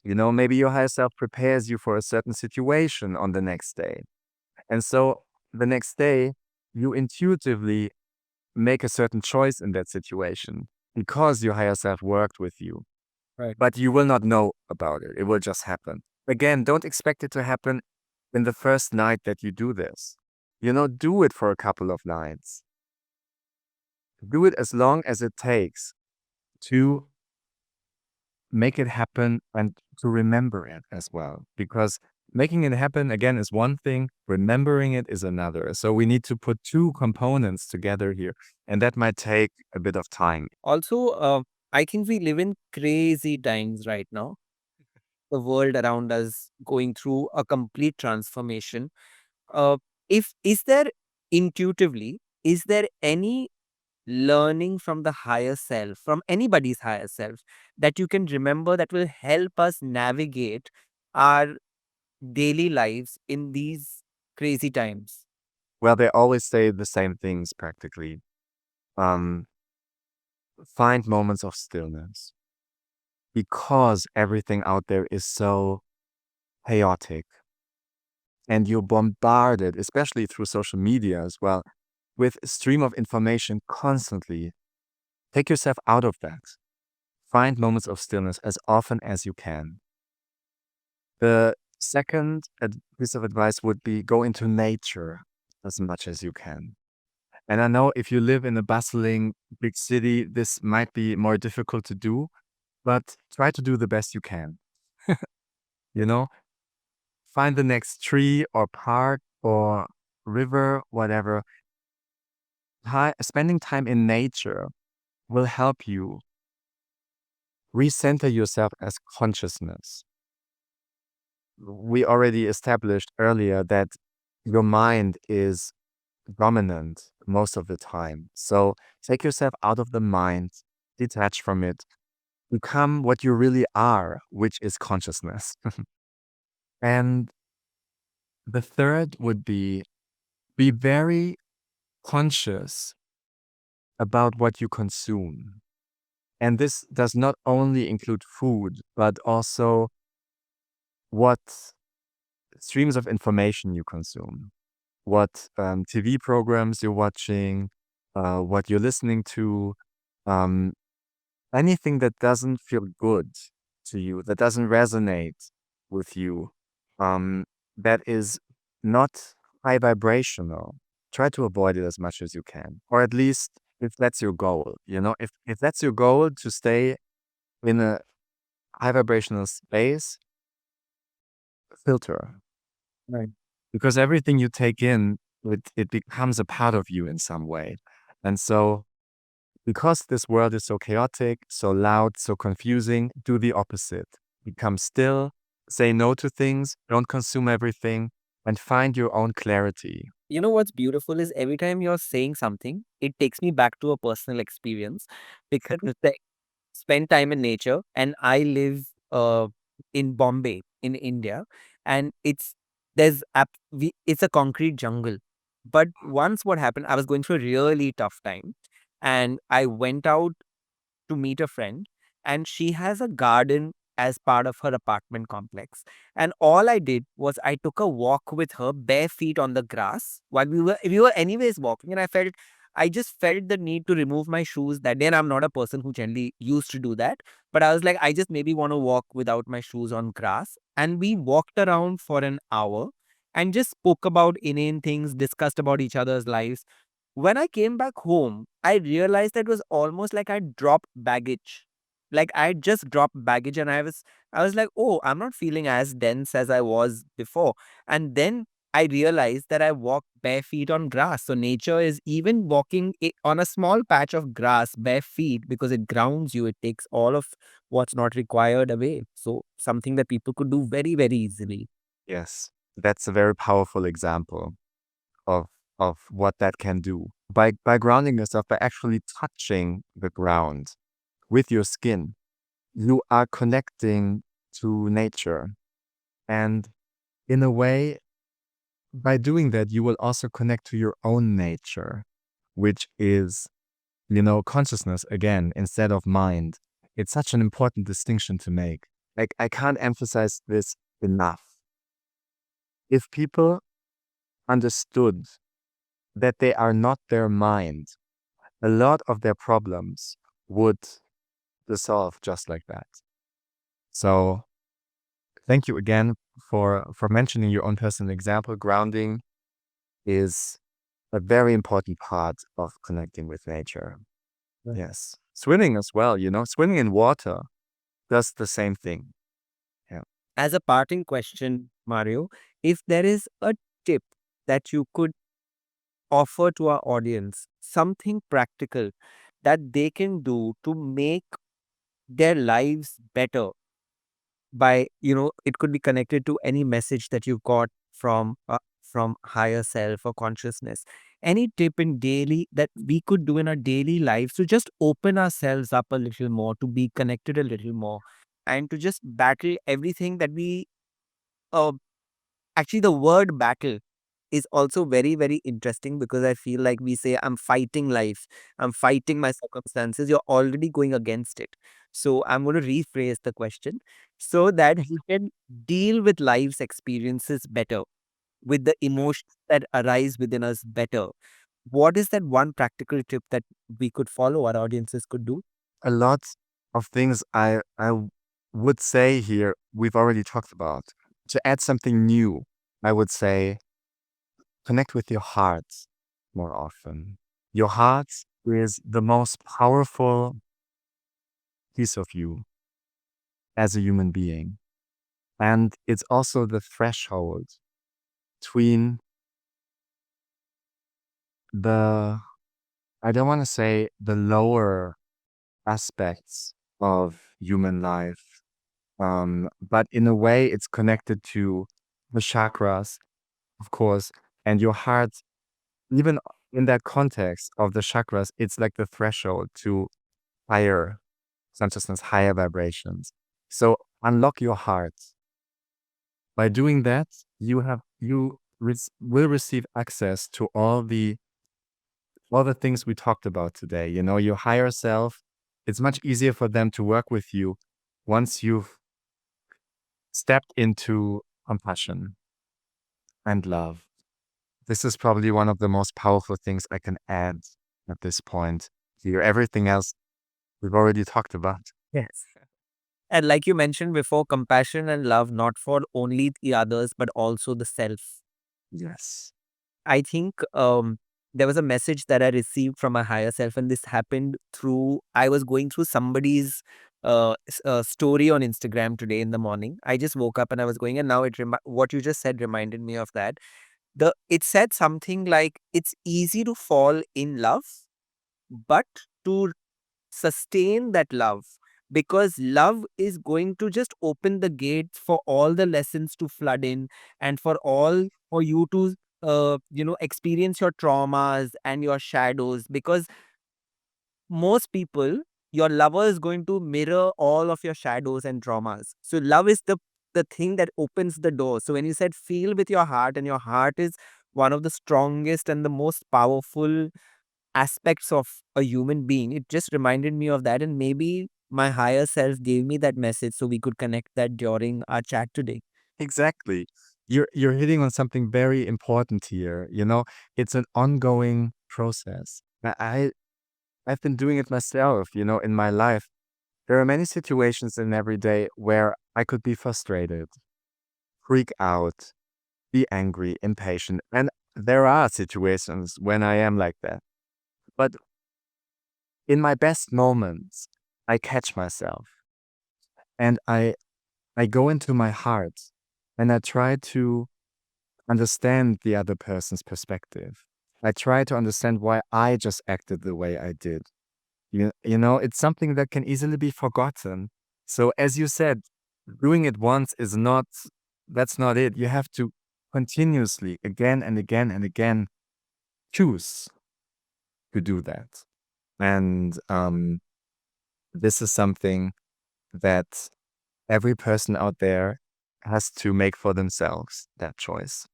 You know, maybe your higher self prepares you for a certain situation on the next day. And so the next day, you intuitively make a certain choice in that situation because your higher self worked with you. Right. But you will not know about it. It will just happen. Again, don't expect it to happen in the first night that you do this. You know, do it for a couple of nights. Do it as long as it takes to make it happen and to remember it as well. Because making it happen, again, is one thing, remembering it is another. So we need to put two components together here, and that might take a bit of time. Also, I think we live in crazy times right now. The world around us going through a complete transformation. Uh, if is there intuitively, is there any learning from the higher self, from anybody's higher self, that you can remember that will help us navigate our daily lives in these crazy times? Well, they always say the same things practically. Um, find moments of stillness because everything out there is so chaotic, and you're bombarded, especially through social media as well, with a stream of information constantly. Take yourself out of that. Find moments of stillness as often as you can. The second piece of advice would be go into nature as much as you can. And I know if you live in a bustling big city, this might be more difficult to do, but try to do the best you can. You know, find the next tree or park or river, whatever. Spending time in nature will help you recenter yourself as consciousness. We already established earlier that your mind is dominant most of the time. So take yourself out of the mind, detach from it, become what you really are, which is consciousness. And the third would be very conscious about what you consume. And this does not only include food, but also what streams of information you consume, what TV programs you're watching, what you're listening to, um, anything that doesn't feel good to you, that doesn't resonate with you, um, that is not high vibrational. Try to avoid it as much as you can, or at least if that's your goal. You know, if that's your goal to stay in a high vibrational space, filter. Right. Because everything you take in, it becomes a part of you in some way. And so, because this world is so chaotic, so loud, so confusing, do the opposite. Become still, say no to things, don't consume everything, and find your own clarity. You know what's beautiful is every time you're saying something, it takes me back to a personal experience because I spend time in nature and I live in Bombay in India, and it's a concrete jungle. But once what happened, I was going through a really tough time, and I went out to meet a friend, and she has a garden as part of her apartment complex. And all I did was I took a walk with her bare feet on the grass while we were anyways walking, and I just felt the need to remove my shoes that day. And I'm not a person who generally used to do that, but I was like, I just maybe want to walk without my shoes on grass. And we walked around for an hour and just spoke about inane things, discussed about each other's lives. When I came back home, I realized that it was almost like I dropped baggage. Like I just dropped baggage, and I was like, oh, I'm not feeling as dense as I was before. And then I realized that I walk bare feet on grass. So nature is even walking on a small patch of grass bare feet because it grounds you. It takes all of what's not required away. So something that people could do very, very easily. Yes, that's a very powerful example of what that can do. By grounding yourself, by actually touching the ground with your skin, you are connecting to nature. And in a way, by doing that, you will also connect to your own nature, which is, consciousness again, instead of mind. It's such an important distinction to make. Like, I can't emphasize this enough. If people understood that they are not their mind, a lot of their problems would dissolve just like that. So thank you again for mentioning your own personal example. Grounding is a very important part of connecting with nature. Right. Yes. Swimming as well, swimming in water does the same thing. Yeah. As a parting question, Mario, if there is a tip that you could offer to our audience, something practical that they can do to make their lives better by, it could be connected to any message that you got from higher self or consciousness. Any tip in daily that we could do in our daily lives to just open ourselves up a little more, to be connected a little more, and to just battle everything that we uh, actually, the word battle is also very, very interesting because I feel like we say, I'm fighting life, I'm fighting my circumstances. You're already going against it. So I'm going to rephrase the question so that we can deal with life's experiences better, with the emotions that arise within us better. What is that one practical tip that we could follow, our audiences could do? A lot of things I would say here we've already talked about. To add something new, I would say connect with your heart more often. Your heart is the most powerful piece of you as a human being. And it's also the threshold between the, I don't want to say the lower aspects of human life, but in a way, it's connected to the chakras, of course, and your heart. Even in that context of the chakras, it's like the threshold to higher consciousness, higher vibrations. So unlock your heart. By doing that, will receive access to all the things we talked about today. Your higher self. It's much easier for them to work with you once you've stepped into compassion and love. This is probably one of the most powerful things I can add at this point here. Everything else we've already talked about. Yes. And like you mentioned before, compassion and love, not for only the others, but also the self. Yes. I think there was a message that I received from my higher self, and this happened through, I was going through somebody's a story on Instagram today in the morning. I just woke up and I was going, and now what you just said reminded me of that. It said something like it's easy to fall in love, but to sustain that love, because love is going to just open the gates for all the lessons to flood in, and for you to experience your traumas and your shadows, because most people, your lover is going to mirror all of your shadows and traumas. So love is the thing that opens the door. So when you said feel with your heart, and your heart is one of the strongest and the most powerful aspects of a human being, it just reminded me of that. And maybe my higher self gave me that message so we could connect that during our chat today. Exactly. You're hitting on something very important here. It's an ongoing process. I've been doing it myself, in my life. There are many situations in every day where I could be frustrated, freak out, be angry, impatient. And there are situations when I am like that. But in my best moments, I catch myself and I go into my heart and I try to understand the other person's perspective. I try to understand why I just acted the way I did. It's something that can easily be forgotten. So as you said, doing it once is not, that's not it. You have to continuously, again and again and again, choose to do that. And this is something that every person out there has to make for themselves, that choice.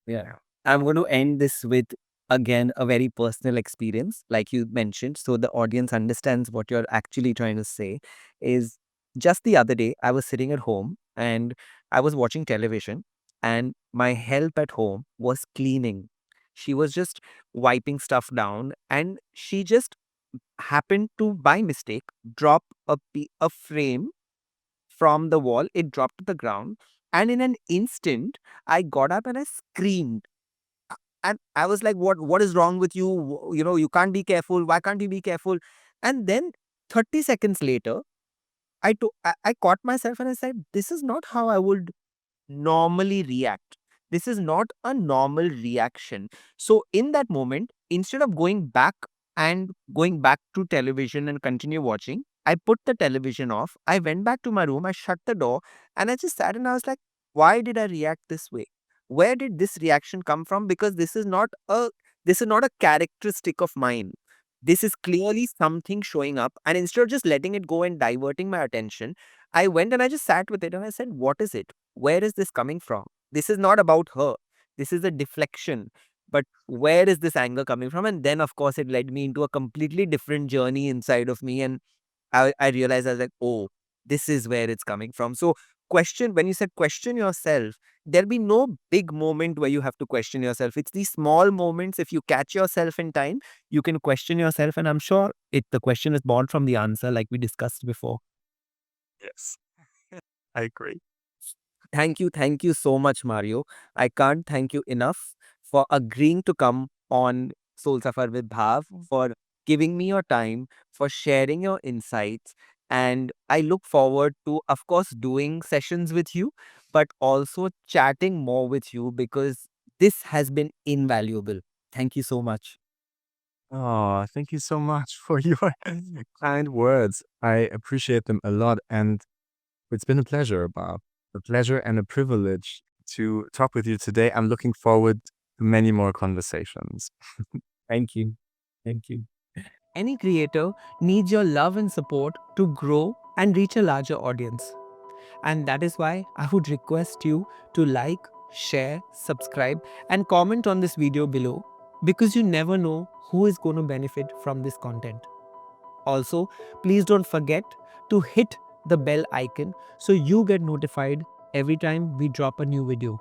Yeah. I'm going to end this with, again, a very personal experience, like you mentioned, so the audience understands what you're actually trying to say. Is just the other day, I was sitting at home and I was watching television, and my help at home was cleaning. She was just wiping stuff down, and she just happened to, by mistake, drop a frame from the wall. It dropped to the ground, and in an instant, I got up and I screamed. And I was like, what is wrong with you? You can't be careful. Why can't you be careful? And then 30 seconds later, I caught myself and I said, this is not how I would normally react. This is not a normal reaction. So in that moment, instead of going back to television and continue watching, I put the television off. I went back to my room, I shut the door, and I just sat and I was like, why did I react this way? Where did this reaction come from? Because this is not a characteristic of mine. This is clearly something showing up. And instead of just letting it go and diverting my attention, I went and I just sat with it and I said, what is it? Where is this coming from? This is not about her. This is a deflection. But where is this anger coming from? And then, of course, it led me into a completely different journey inside of me. And I realized, I was like, oh, this is where it's coming from. So, when you said question yourself, there'll be no big moment where you have to question yourself. It's these small moments. If you catch yourself in time, you can question yourself. And I'm sure the question is born from the answer, like we discussed before. Yes, I agree. Thank you so much, Mario. I can't thank you enough for agreeing to come on Soul Safar with Bhav, for giving me your time, for sharing your insights. And I look forward to, of course, doing sessions with you, but also chatting more with you, because this has been invaluable. Thank you so much. Oh, thank you so much for your kind words. I appreciate them a lot. And it's been a pleasure, Bob. A pleasure and a privilege to talk with you today. I'm looking forward to many more conversations. Thank you. Thank you. Any creator needs your love and support to grow and reach a larger audience. And that is why I would request you to like, share, subscribe, and comment on this video below, because you never know who is going to benefit from this content. Also, please don't forget to hit the bell icon so you get notified every time we drop a new video.